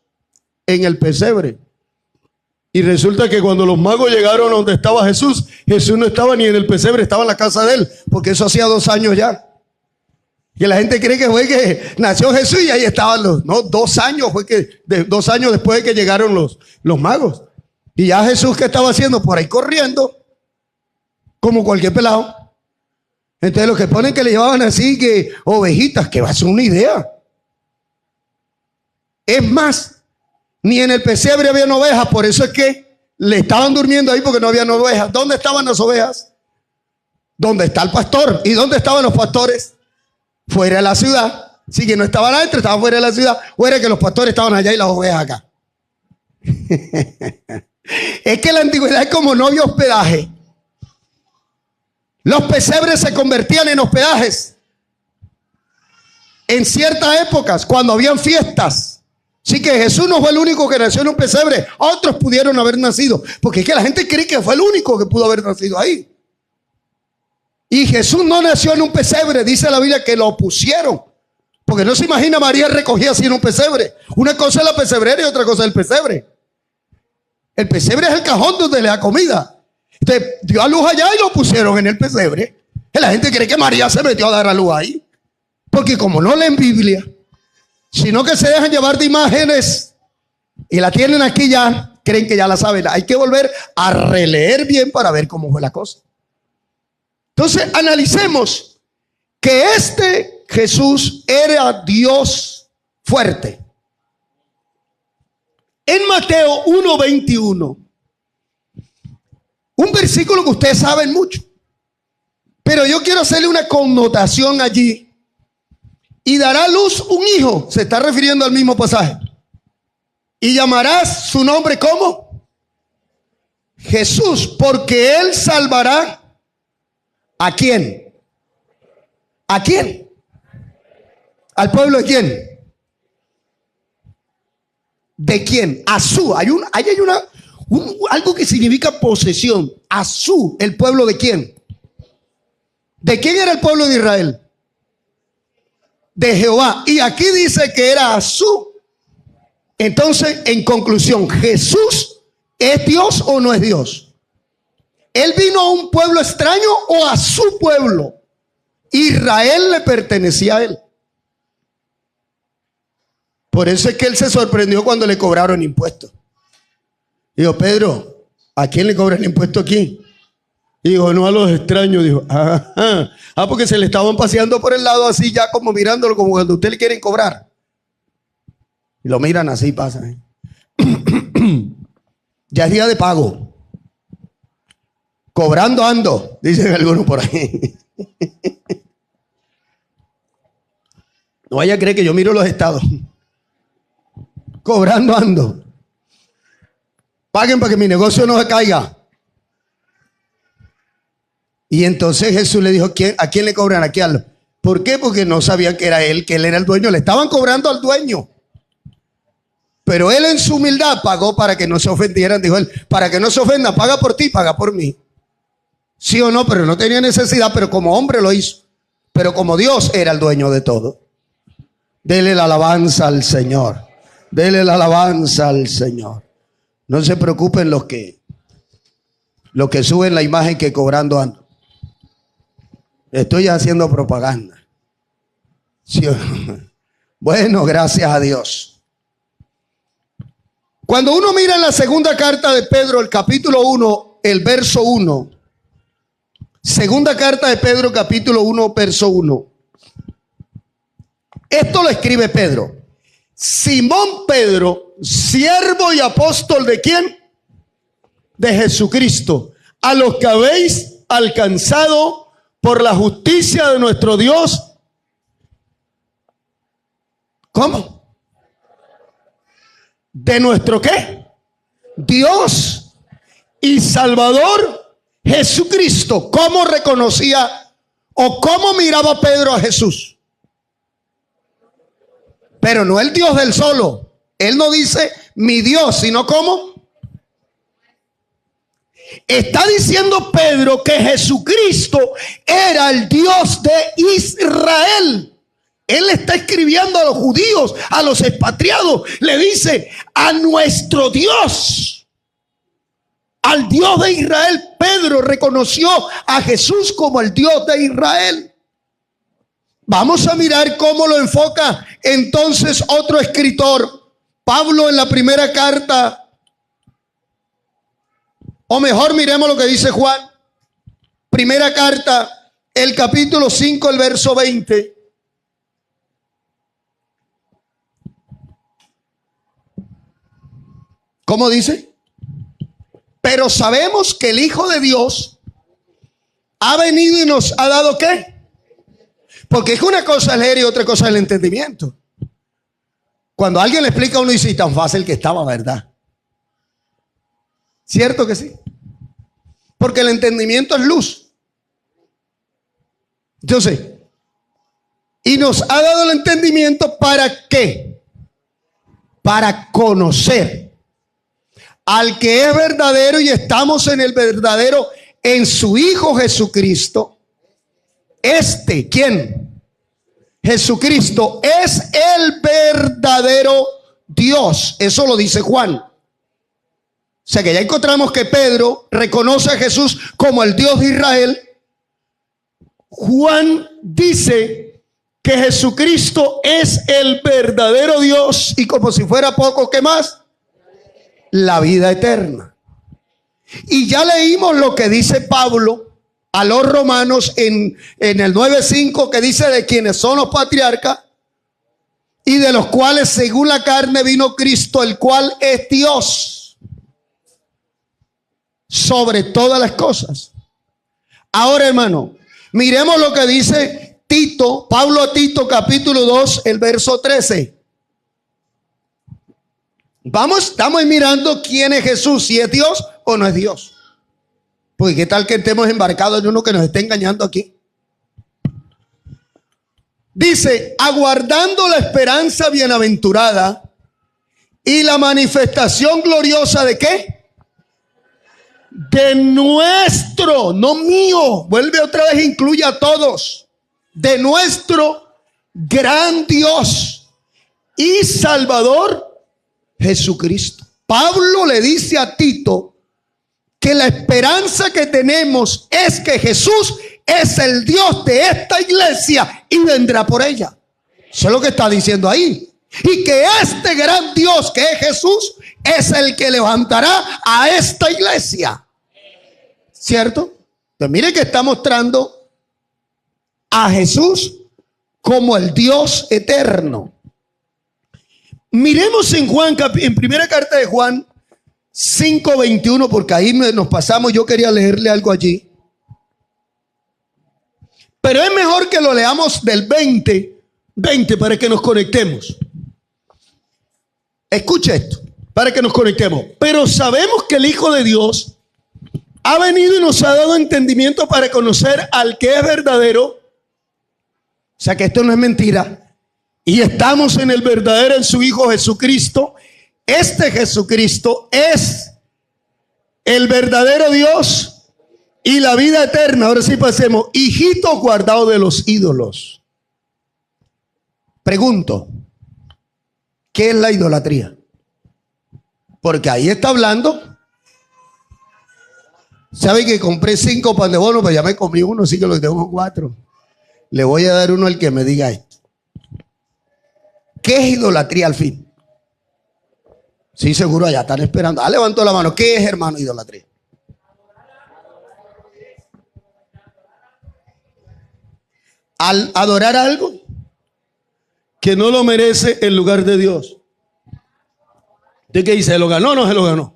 en el pesebre. Y resulta que cuando los magos llegaron donde estaba Jesús, Jesús no estaba ni en el pesebre, estaba en la casa de él, porque eso hacía 2 años ya. Que la gente cree que fue que nació Jesús y ahí estaban no, 2 años, fue que 2 años después de que llegaron los magos. Y ya Jesús, ¿qué estaba haciendo? Por ahí corriendo, como cualquier pelado. Entonces los que ponen que le llevaban así, que ovejitas, que va a ser una idea. Es más, ni en el pesebre habían ovejas, por eso es que le estaban durmiendo ahí porque no habían ovejas. ¿Dónde estaban las ovejas? ¿Dónde está el pastor? ¿Y dónde estaban los pastores? Fuera de la ciudad. Sí, que no estaban adentro, estaban fuera de la ciudad. Fuera que los pastores estaban allá y las ovejas acá. Es que la antigüedad es como no había hospedaje. Los pesebres se convertían en hospedajes en ciertas épocas, cuando habían fiestas. Así que Jesús no fue el único que nació en un pesebre. Otros pudieron haber nacido, porque es que la gente cree que fue el único que pudo haber nacido ahí. Y Jesús no nació en un pesebre. Dice la Biblia que lo pusieron, porque no se imagina María recogida así en un pesebre. Una cosa es la pesebrera y otra cosa es el pesebre. El pesebre es el cajón donde le da comida. Entonces dio a luz allá y lo pusieron en el pesebre. Y la gente cree que María se metió a dar a luz ahí, porque como no leen Biblia, sino que se dejan llevar de imágenes y la tienen aquí ya, creen que ya la saben. Hay que volver a releer bien para ver cómo fue la cosa. Entonces analicemos que este Jesús era Dios fuerte. En Mateo 1:21, un versículo que ustedes saben mucho, pero yo quiero hacerle una connotación allí. Y dará a luz un hijo, se está refiriendo al mismo pasaje, y llamarás su nombre ¿cómo? Jesús, porque él salvará ¿a quién? ¿A quién? ¿Al pueblo de quién? ¿De quién? A su. Hay algo que significa posesión. A su, el pueblo de quién. ¿De quién era el pueblo de Israel? De Jehová. Y aquí dice que era a su. Entonces, en conclusión, ¿Jesús es Dios o no es Dios? ¿Él vino a un pueblo extraño o a su pueblo? Israel le pertenecía a él. Por eso es que él se sorprendió cuando le cobraron impuestos. Dijo, Pedro, ¿a quién le cobran impuesto aquí? Dijo, no a los extraños. Dijo, porque se le estaban paseando por el lado así, ya como mirándolo, como cuando usted le quieren cobrar. Y lo miran así, pasan. Ya es día de pago. Cobrando ando, dicen algunos por ahí. No vaya a creer que yo miro los estados. Cobrando ando. Paguen para que mi negocio no se caiga. Y entonces Jesús le dijo, ¿a quién le cobran? ¿A quién? ¿Por qué? Porque no sabían que era él, que él era el dueño. Le estaban cobrando al dueño. Pero él en su humildad pagó para que no se ofendieran. Dijo él, para que no se ofenda, paga por ti, paga por mí. Sí o no, pero no tenía necesidad, pero como hombre lo hizo. Pero como Dios era el dueño de todo. Dele la alabanza al Señor. Dele la alabanza al Señor. No se preocupen los que suben la imagen que cobrando ando. Estoy haciendo propaganda. Sí. Bueno, gracias a Dios. Cuando uno mira en la segunda carta de Pedro, el capítulo 1, el verso 1. Segunda carta de Pedro, capítulo 1, verso 1. Esto lo escribe Pedro. Simón Pedro, siervo y apóstol ¿de quién? De Jesucristo, a los que habéis alcanzado por la justicia de nuestro Dios. ¿Cómo? ¿De nuestro qué? Dios y Salvador Jesucristo. ¿Cómo reconocía o cómo miraba Pedro a Jesús? Pero no el Dios del solo. Él no dice mi Dios, sino ¿cómo? Está diciendo Pedro que Jesucristo era el Dios de Israel. Él está escribiendo a los judíos, a los expatriados. Le dice a nuestro Dios, al Dios de Israel. Pedro reconoció a Jesús como el Dios de Israel. Vamos a mirar cómo lo enfoca entonces otro escritor, Pablo, en la primera carta. O mejor, miremos lo que dice Juan. Primera carta, el capítulo 5, el verso 20. ¿Cómo dice? Pero sabemos que el Hijo de Dios ha venido y nos ha dado ¿qué? Porque es una cosa es leer y otra cosa es el entendimiento. Cuando alguien le explica a uno y dice, tan fácil que estaba, ¿verdad? ¿Cierto que sí? Porque el entendimiento es luz. Entonces, y nos ha dado el entendimiento ¿para qué? Para conocer al que es verdadero y estamos en el verdadero, en su Hijo Jesucristo. ¿Quién? Jesucristo es el verdadero Dios. Eso lo dice Juan. O sea que ya encontramos que Pedro reconoce a Jesús como el Dios de Israel. Juan dice que Jesucristo es el verdadero Dios y como si fuera poco, ¿qué más? La vida eterna. Y ya leímos lo que dice Pablo a los romanos en el 9:5, que dice de quienes son los patriarcas y de los cuales según la carne vino Cristo, el cual es Dios sobre todas las cosas. Ahora, hermano, miremos lo que dice Tito, Pablo a Tito capítulo 2, el verso 13. Estamos mirando quién es Jesús, si es Dios o no es Dios. Porque qué tal que estemos embarcados en uno que nos esté engañando aquí. Dice, aguardando la esperanza bienaventurada y la manifestación gloriosa ¿de qué? De nuestro, no mío, vuelve otra vez, incluye a todos, de nuestro gran Dios y Salvador Jesucristo. Pablo le dice a Tito que la esperanza que tenemos es que Jesús es el Dios de esta iglesia y vendrá por ella. Eso es lo que está diciendo ahí. Y que este gran Dios que es Jesús es el que levantará a esta iglesia. ¿Cierto? Entonces mire que está mostrando a Jesús como el Dios eterno. Miremos en Juan, en primera carta de Juan 5:21, porque ahí nos pasamos. Yo quería leerle algo allí, pero es mejor que lo leamos del 20 para que nos conectemos. Escuche esto, para que nos conectemos. Pero sabemos que el Hijo de Dios ha venido y nos ha dado entendimiento para conocer al que es verdadero. O sea que esto no es mentira. Y estamos en el verdadero, en su Hijo Jesucristo. Este Jesucristo es el verdadero Dios y la vida eterna. Ahora sí pasemos. Hijitos guardados de los ídolos. Pregunto, ¿qué es la idolatría? Porque ahí está hablando. ¿Sabe que compré 5 pan de bono? Pero ya me comí uno, así que los tengo 4. Le voy a dar uno al que me diga esto. ¿Qué es idolatría al fin? Sí, seguro allá están esperando. Levantó la mano. ¿Qué es, hermano, idolatría? Al adorar algo que no lo merece en lugar de Dios. ¿De qué dice? ¿Se lo ganó o no se lo ganó?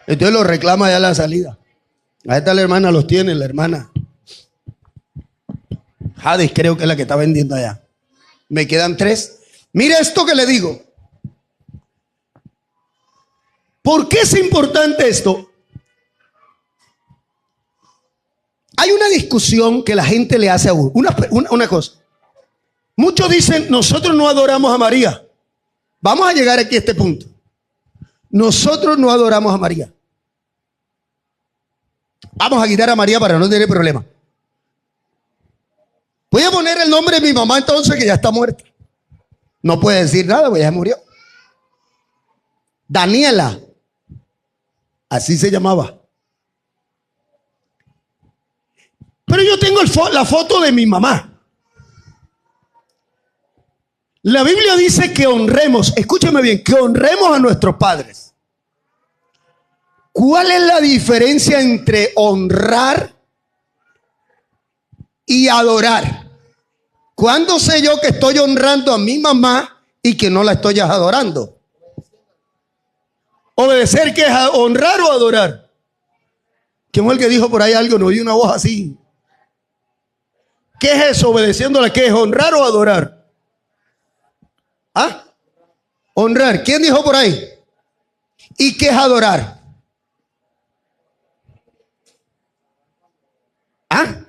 Entonces lo reclama ya a la salida. Ahí está la hermana, los tiene, la hermana Hades, creo que es la que está vendiendo allá. Me quedan 3. Mire esto que le digo. ¿Por qué es importante esto? Hay una discusión que la gente le hace a uno. Una cosa. Muchos dicen, nosotros no adoramos a María. Vamos a llegar aquí a este punto. Nosotros no adoramos a María. Vamos a quitar a María para no tener problema. Voy a poner el nombre de mi mamá entonces, que ya está muerta. No puede decir nada, porque ya murió. Daniela. Así se llamaba. Pero yo tengo la foto de mi mamá. La Biblia dice que honremos, escúcheme bien, que honremos a nuestros padres. ¿Cuál es la diferencia entre honrar y adorar? ¿Cuándo sé yo que estoy honrando a mi mamá y que no la estoy adorando? Obedecer, ¿qué es? ¿Honrar o adorar? ¿Quién fue el que dijo por ahí algo? No oí una voz así. ¿Qué es eso? Obedeciéndole, ¿qué es? ¿Honrar o adorar? ¿Ah? Honrar. ¿Quién dijo por ahí? ¿Y qué es adorar? ¿Ah?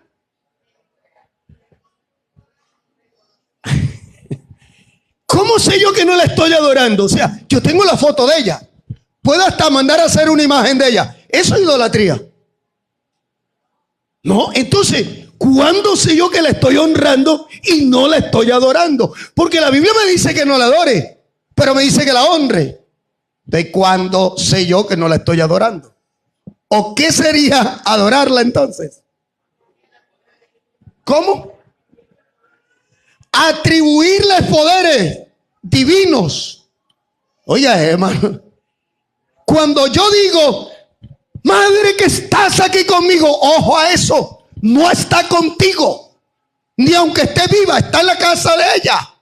¿Cómo sé yo que no la estoy adorando? O sea, yo tengo la foto de ella. Puedo hasta mandar a hacer una imagen de ella. Eso es idolatría. No, entonces, ¿cuándo sé yo que la estoy honrando y no la estoy adorando? Porque la Biblia me dice que no la adore, pero me dice que la honre. ¿De cuándo sé yo que no la estoy adorando? ¿O qué sería adorarla entonces? ¿Cómo? Atribuirle poderes divinos. Oye, hermano, cuando yo digo, madre que estás aquí conmigo, ojo a eso, no está contigo, ni aunque esté viva, está en la casa de ella.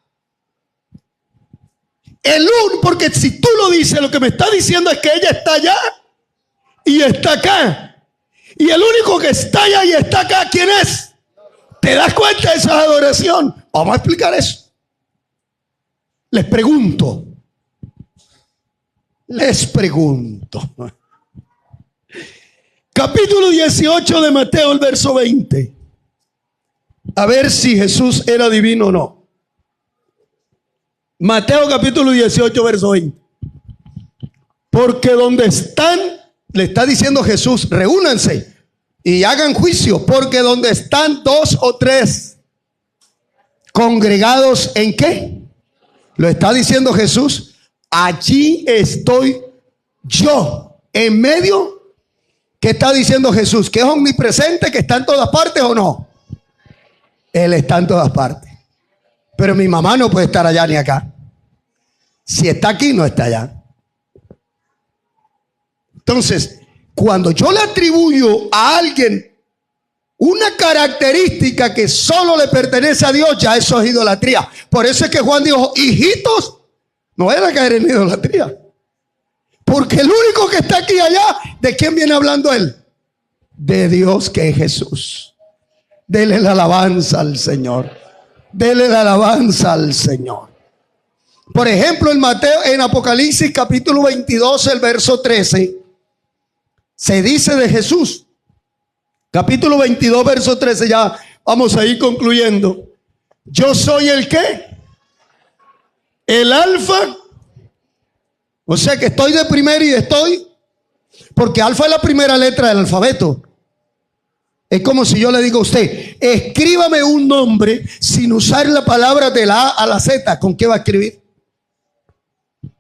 Porque si tú lo dices, lo que me está diciendo es que ella está allá y está acá. Y el único que está allá y está acá, ¿quién es? ¿Te das cuenta? Esa es adoración. Vamos a explicar eso. Les pregunto. Capítulo 18 de Mateo, el verso 20. A ver si Jesús era divino o no. Mateo capítulo 18, verso 20. Porque donde están, le está diciendo Jesús, reúnanse y hagan juicio, porque donde están 2 o 3 congregados, ¿en qué? Lo está diciendo Jesús, allí estoy yo, en medio. ¿Qué está diciendo Jesús? ¿Que es omnipresente, que está en todas partes o no? Él está en todas partes. Pero mi mamá no puede estar allá ni acá. Si está aquí, no está allá. Entonces, cuando yo le atribuyo a alguien una característica que solo le pertenece a Dios, ya eso es idolatría. Por eso es que Juan dijo, hijitos, no vayan a caer en idolatría. Porque el único que está aquí y allá, ¿de quién viene hablando él? De Dios, que es Jesús. Dele la alabanza al Señor. Dele la alabanza al Señor. Por ejemplo, en Apocalipsis capítulo 22, el verso 13, se dice de Jesús. Capítulo 22, verso 13, ya vamos a ir concluyendo. Yo soy el ¿qué? El alfa. O sea que estoy de primero y estoy, porque alfa es la primera letra del alfabeto. Es como si yo le digo a usted, escríbame un nombre sin usar la palabra de la A a la Z. ¿Con qué va a escribir? O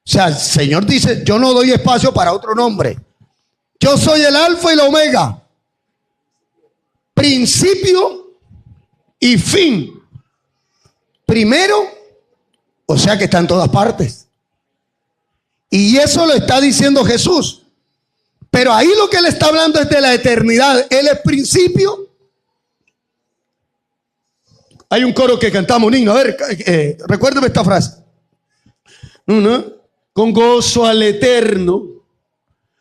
sea, el Señor dice, yo no doy espacio para otro nombre. Yo soy el alfa y la omega. Principio y fin. Primero, o sea que está en todas partes. Y eso lo está diciendo Jesús. Pero ahí lo que él está hablando es de la eternidad. Él es principio. Hay un coro que cantamos, un himno. A ver, recuérdeme esta frase. Con gozo al eterno.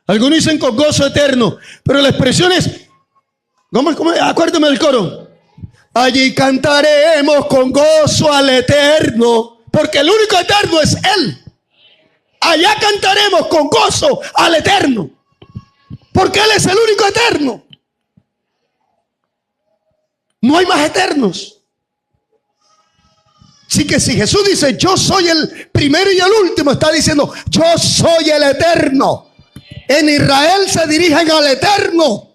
Algunos dicen con gozo eterno. Pero la expresión es, ¿cómo? Acuérdame del coro. Allí cantaremos con gozo al eterno. Porque el único eterno es Él. Allá cantaremos con gozo al eterno. Porque Él es el único eterno. No hay más eternos. Así que si Jesús dice, yo soy el primero y el último, está diciendo, yo soy el eterno. En Israel se dirigen al eterno.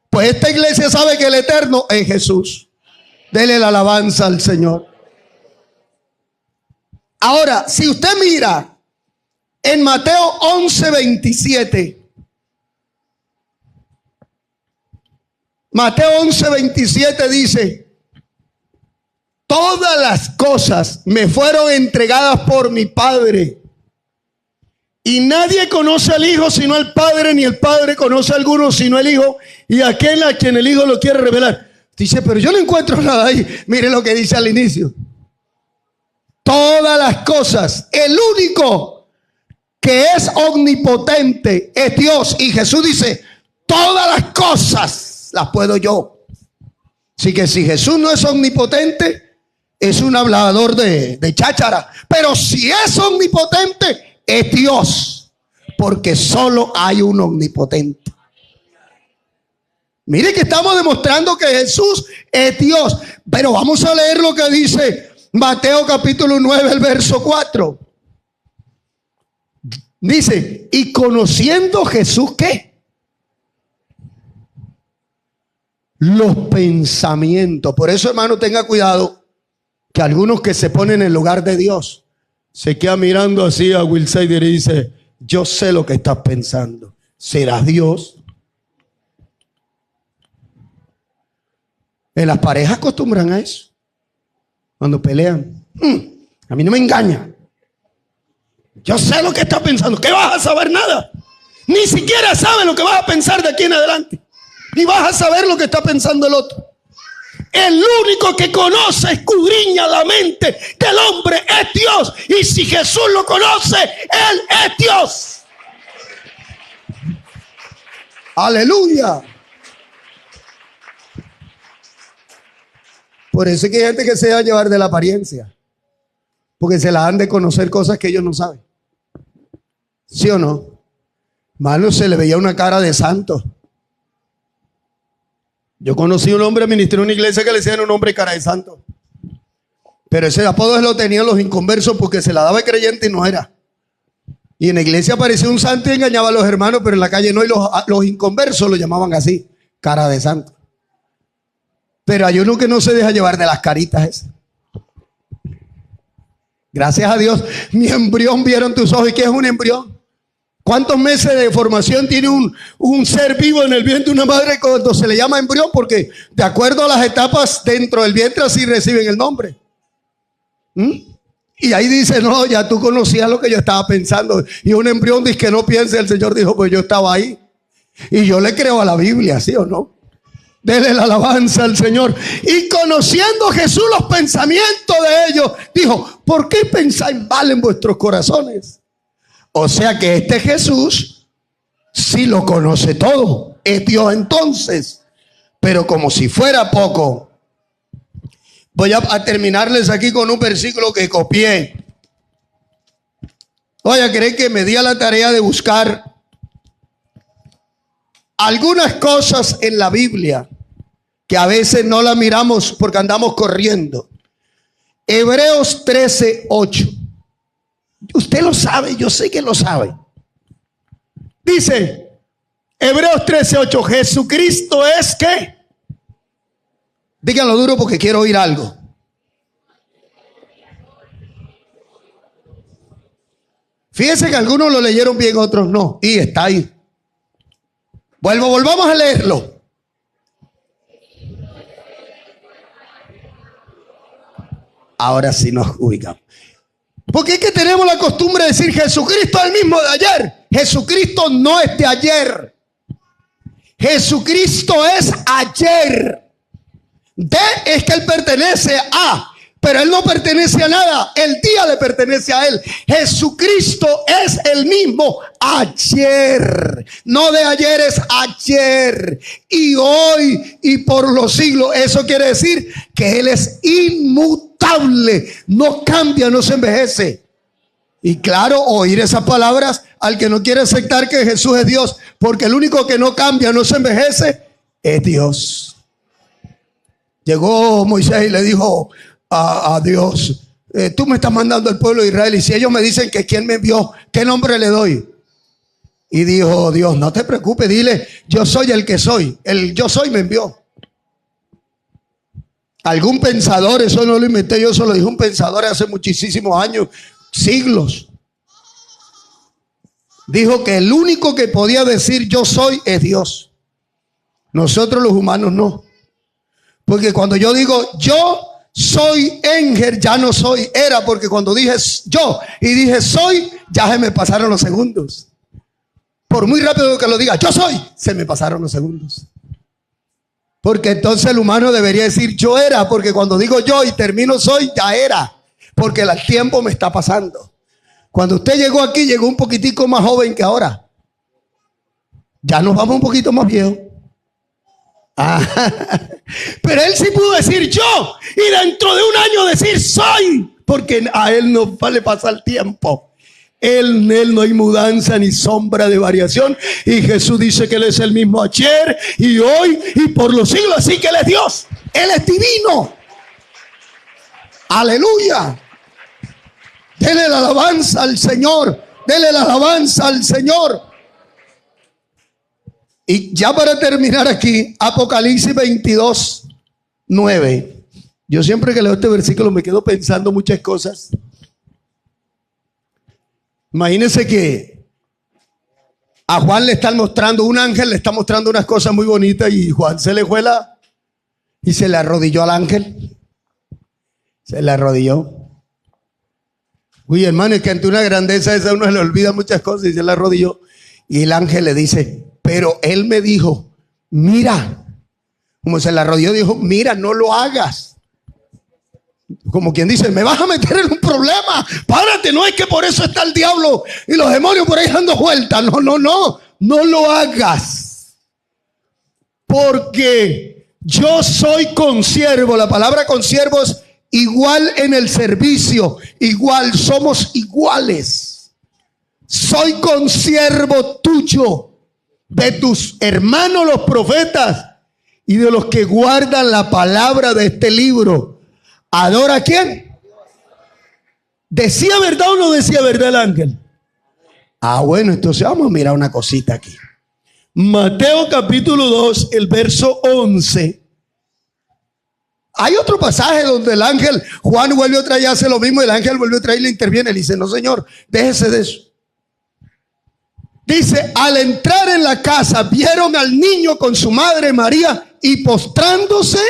Pues esta iglesia sabe que el eterno es Jesús. Dele la alabanza al Señor. Ahora, si usted mira en Mateo 11:27. Mateo 11:27 dice, todas las cosas me fueron entregadas por mi Padre. Y nadie conoce al Hijo sino el Padre, ni el Padre conoce a alguno sino el Hijo, y aquel a quien el Hijo lo quiere revelar. Dice, pero yo no encuentro nada ahí. Mire lo que dice al inicio. Todas las cosas, el único que es omnipotente, es Dios. Y Jesús dice, todas las cosas las puedo yo. Así que si Jesús no es omnipotente, es un hablador de cháchara. Pero si es omnipotente, es Dios. Porque solo hay un omnipotente. Mire que estamos demostrando que Jesús es Dios. Pero vamos a leer lo que dice Mateo capítulo 9, el verso 4. Dice, y conociendo Jesús, ¿qué? Los pensamientos. Por eso, hermano, tenga cuidado que algunos que se ponen en el lugar de Dios se quedan mirando así a Will Snyder y dice, yo sé lo que estás pensando. ¿Serás Dios? En las parejas acostumbran a eso. Cuando pelean. A mí no me engaña. Yo sé lo que estás pensando. ¿Qué vas a saber? Nada. Ni siquiera sabes lo que vas a pensar de aquí en adelante. Ni vas a saber lo que está pensando el otro. El único que conoce, escudriña la mente del hombre es Dios. Y si Jesús lo conoce, Él es Dios. Aleluya. Por eso es que hay gente que se va a llevar de la apariencia. Porque se la han de conocer cosas que ellos no saben. ¿Sí o no? Mano, se le veía una cara de santo. Yo conocí un hombre, ministré en una iglesia que le decían un hombre cara de santo. Pero ese apodo lo tenían los inconversos porque se la daba de creyente y no era. Y en la iglesia aparecía un santo y engañaba a los hermanos, pero en la calle no. Y los inconversos lo llamaban así, cara de santo. Pero hay uno que no se deja llevar de las caritas esas. Gracias a Dios, mi embrión vieron tus ojos. ¿Y qué es un embrión? ¿Cuántos meses de formación tiene un ser vivo en el vientre de una madre cuando se le llama embrión? Porque de acuerdo a las etapas dentro del vientre así reciben el nombre. Y ahí dice, no, ya tú conocías lo que yo estaba pensando. Y un embrión dice que no piense. El Señor dijo, pues yo estaba ahí. Y yo le creo a la Biblia, ¿sí o no? Dele la alabanza al Señor. Y conociendo Jesús los pensamientos de ellos, dijo, ¿por qué pensáis mal en vuestros corazones? O sea que este Jesús sí lo conoce todo. Es Dios entonces. Pero como si fuera poco, voy a terminarles aquí con un versículo que copié. Voy a creer que me di a la tarea de buscar algunas cosas en la Biblia que a veces no la miramos porque andamos corriendo. Hebreos 13:8. Usted lo sabe, yo sé que lo sabe. Dice Hebreos 13:8, Jesucristo es ¿qué? Díganlo duro porque quiero oír algo. Fíjense que algunos lo leyeron bien, otros no. Y está ahí. Volvamos a leerlo. Ahora sí nos ubicamos. Porque es que tenemos la costumbre de decir Jesucristo es el mismo de ayer. Jesucristo no es de ayer. Jesucristo es ayer. De es que Él pertenece a, pero Él no pertenece a nada. El día le pertenece a Él. Jesucristo es el mismo ayer. No de ayer, es ayer. Y hoy y por los siglos. Eso quiere decir que Él es inmutable. No cambia, no se envejece. Y claro, oír esas palabras al que no quiere aceptar que Jesús es Dios. Porque el único que no cambia, no se envejece, es Dios. Llegó Moisés y le dijo a Dios, tú me estás mandando al pueblo de Israel y si ellos me dicen que quién me envió, ¿qué nombre le doy? Y dijo Dios, no te preocupes, dile, yo soy el que soy, el yo soy me envió. Algún pensador, eso no lo inventé yo, eso lo dijo un pensador hace muchísimos años, siglos. Dijo que el único que podía decir yo soy es Dios. Nosotros los humanos no. Porque cuando yo digo yo soy Enger, ya no soy era, porque cuando dije yo y dije soy, ya se me pasaron los segundos. Por muy rápido que lo diga, yo soy, se me pasaron los segundos. Porque entonces el humano debería decir yo era, porque cuando digo yo y termino soy, ya era. Porque el tiempo me está pasando. Cuando usted llegó aquí, llegó un poquitico más joven que ahora. Ya nos vamos un poquito más viejos. Pero él sí pudo decir yo, y dentro de un año decir soy, porque a él no le pasa el tiempo. En él no hay mudanza ni sombra de variación. Y Jesús dice que él es el mismo ayer y hoy y por los siglos. Así que él es Dios, él es divino. Aleluya. Dele la alabanza al Señor. Dele la alabanza al Señor. Y ya para terminar aquí, Apocalipsis 22, 9. Yo siempre que leo este versículo me quedo pensando muchas cosas. Imagínense que a Juan le están mostrando, un ángel le está mostrando unas cosas muy bonitas y Juan se le fue y se le arrodilló al ángel. Se le arrodilló. Uy, hermano, es que ante una grandeza esa uno se le olvida muchas cosas y se le arrodilló. Y el ángel le dice, pero él me dijo, mira, como se le arrodilló, dijo, mira, no lo hagas. Como quien dice, me vas a meter en un problema, párate, no es que por eso está el diablo y los demonios por ahí dando vueltas. No lo hagas. Porque yo soy consiervo. La palabra consiervo es igual en el servicio, igual, somos iguales. Soy consiervo tuyo, de tus hermanos los profetas y de los que guardan la palabra de este libro. ¿Adora a quién? ¿Decía verdad o no decía verdad el ángel? Bueno, entonces vamos a mirar una cosita aquí. Mateo capítulo 2, el verso 11. Hay otro pasaje donde el ángel, Juan vuelve otra vez y hace lo mismo, el ángel vuelve otra vez y le interviene. Le dice, no señor, déjese de eso. Dice, al entrar en la casa, vieron al niño con su madre María y postrándose,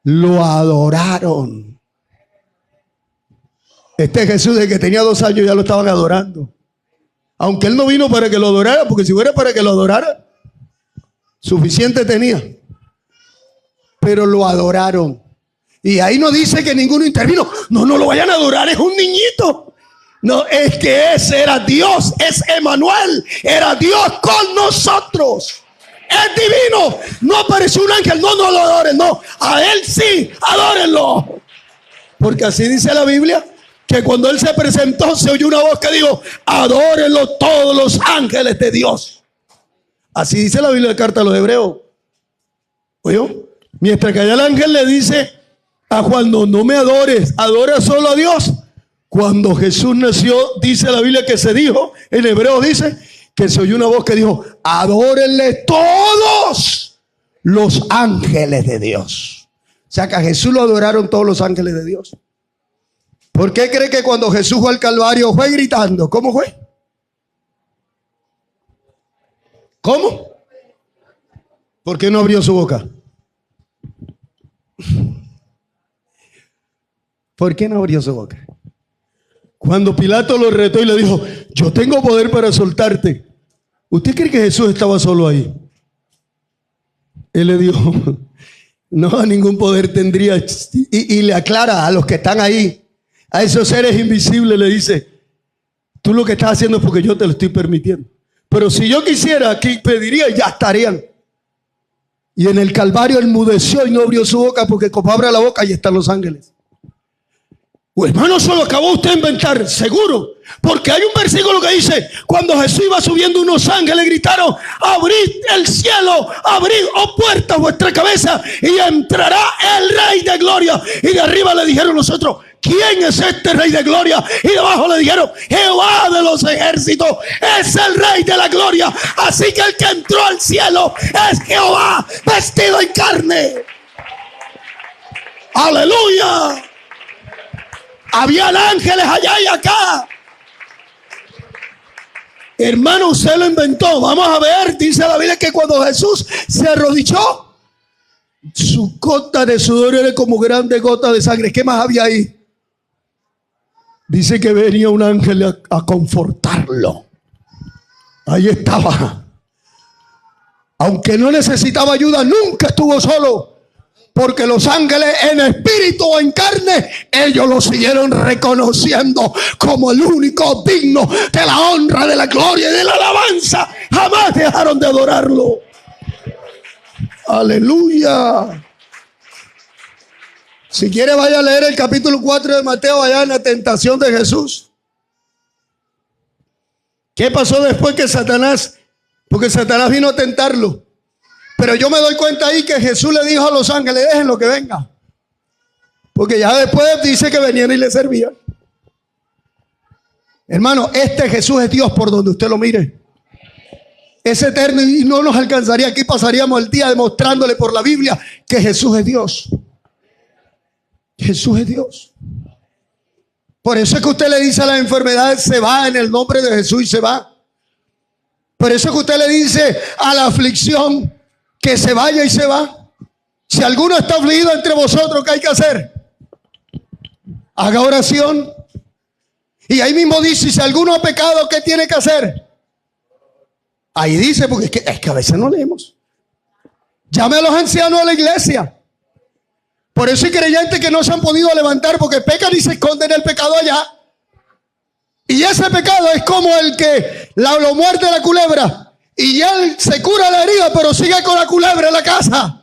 lo adoraron. Este Jesús, desde que tenía 2 años ya lo estaban adorando. Aunque él no vino para que lo adorara, porque si fuera para que lo adorara, suficiente tenía. Pero lo adoraron. Y ahí no dice que ninguno intervino. No lo vayan a adorar, es un niñito. No, es que ese era Dios, es Emmanuel, era Dios con nosotros. Es divino. No apareció un ángel, no lo adoren, no. A él sí, adórenlo. Porque así dice la Biblia, que cuando él se presentó se oyó una voz que dijo, adórenlo todos los ángeles de Dios. Así dice la Biblia de carta a los hebreos. ¿Oyó? Mientras que allá el ángel le dice a Juan, no me adores, adora solo a Dios. Cuando Jesús nació, dice la Biblia que se dijo, en hebreo dice, que se oyó una voz que dijo, adórenle todos los ángeles de Dios. O sea que a Jesús lo adoraron todos los ángeles de Dios. ¿Por qué cree que cuando Jesús fue al Calvario fue gritando? ¿Cómo fue? ¿Cómo? ¿Por qué no abrió su boca? ¿Por qué no abrió su boca? Cuando Pilato lo retó y le dijo, yo tengo poder para soltarte. ¿Usted cree que Jesús estaba solo ahí? Él le dijo, no, ningún poder tendría. Y le aclara a los que están ahí, a esos seres invisibles, le dice, tú lo que estás haciendo es porque yo te lo estoy permitiendo. Pero si yo quisiera, aquí pediría y ya estarían. Y en el Calvario enmudeció y no abrió su boca, porque como abre la boca, ahí están los ángeles. Hermano, eso lo acabó usted de inventar, seguro. Porque hay un versículo que dice, cuando Jesús iba subiendo, unos ángeles gritaron, abrid el cielo, abrid, oh puertas, vuestra cabeza, y entrará el Rey de Gloria. Y de arriba le dijeron nosotros, ¿quién es este Rey de Gloria? Y de abajo le dijeron, Jehová de los ejércitos es el Rey de la Gloria. Así que el que entró al cielo es Jehová vestido en carne. Aleluya. Habían ángeles allá y acá. Hermano, usted lo inventó. Vamos a ver, dice la Biblia que cuando Jesús se arrodilló, su gota de sudor era como grande gota de sangre. ¿Qué más había ahí? Dice que venía un ángel a confortarlo. Ahí estaba. Aunque no necesitaba ayuda, nunca estuvo solo. Porque los ángeles en espíritu o en carne, ellos lo siguieron reconociendo como el único digno de la honra, de la gloria y de la alabanza. Jamás dejaron de adorarlo. Aleluya. Si quiere, vaya a leer el capítulo 4 de Mateo, allá en la tentación de Jesús. ¿Qué pasó después que Satanás? Porque Satanás vino a tentarlo. Pero yo me doy cuenta ahí que Jesús le dijo a los ángeles, déjenlo que venga. Porque ya después dice que venían y le servían. Hermano, este Jesús es Dios por donde usted lo mire. Es eterno y no nos alcanzaría. Aquí pasaríamos el día demostrándole por la Biblia que Jesús es Dios. Jesús es Dios. Por eso es que usted le dice a las enfermedades, se va en el nombre de Jesús y se va. Por eso es que usted le dice a la aflicción que se vaya y se va. Si alguno está afligido entre vosotros, ¿qué hay que hacer? Haga oración. Y ahí mismo dice, si alguno ha pecado, ¿qué tiene que hacer? Ahí dice, porque es que a veces no leemos. Llame a los ancianos de la iglesia. Por eso hay creyentes que no se han podido levantar porque pecan y se esconden el pecado allá. Y ese pecado es como el que lo muerde la culebra. Y él se cura la herida, pero sigue con la culebra en la casa.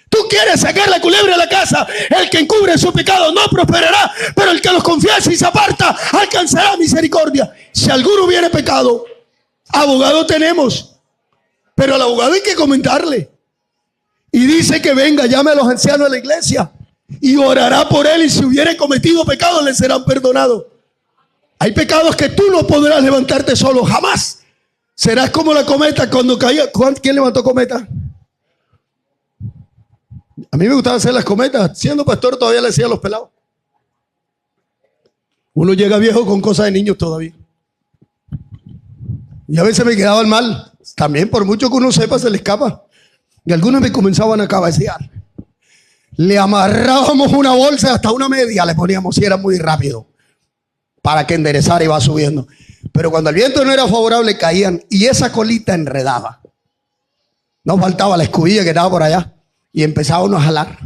Tú quieres sacar la culebra de la casa. El que encubre su pecado no prosperará, pero el que los confiesa y se aparta alcanzará misericordia. Si alguno hubiere pecado, abogado tenemos, pero al abogado hay que comentarle. Y dice que venga, llame a los ancianos de la iglesia y orará por él, y si hubiere cometido pecado le serán perdonados. Hay pecados que tú no podrás levantarte solo, jamás. Serás como la cometa cuando caía. ¿Quién levantó cometa? A mí me gustaba hacer las cometas. Siendo pastor todavía le decía a los pelados. Uno llega viejo con cosas de niños todavía. Y a veces me quedaban mal. También por mucho que uno sepa se le escapa. Y algunos me comenzaban a cabecear. Le amarrábamos una bolsa hasta una media. Le poníamos si era muy rápido, para que enderezara y va subiendo. Pero cuando el viento no era favorable caían y esa colita enredaba. No faltaba la escobilla que estaba por allá y empezábamos a jalar.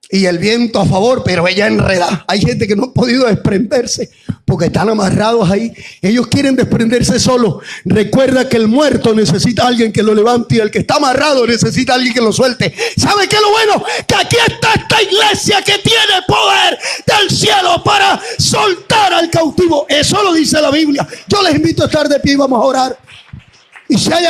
Y el viento a favor, pero ella enredada. Hay gente que no ha podido desprenderse porque están amarrados ahí. Ellos quieren desprenderse solos. Recuerda que el muerto necesita a alguien que lo levante y el que está amarrado necesita a alguien que lo suelte. ¿Sabe qué es lo bueno? Que aquí está esta iglesia que tiene poder del cielo para soltar al cautivo. Eso lo dice la Biblia. Yo les invito a estar de pie y vamos a orar. Y si hay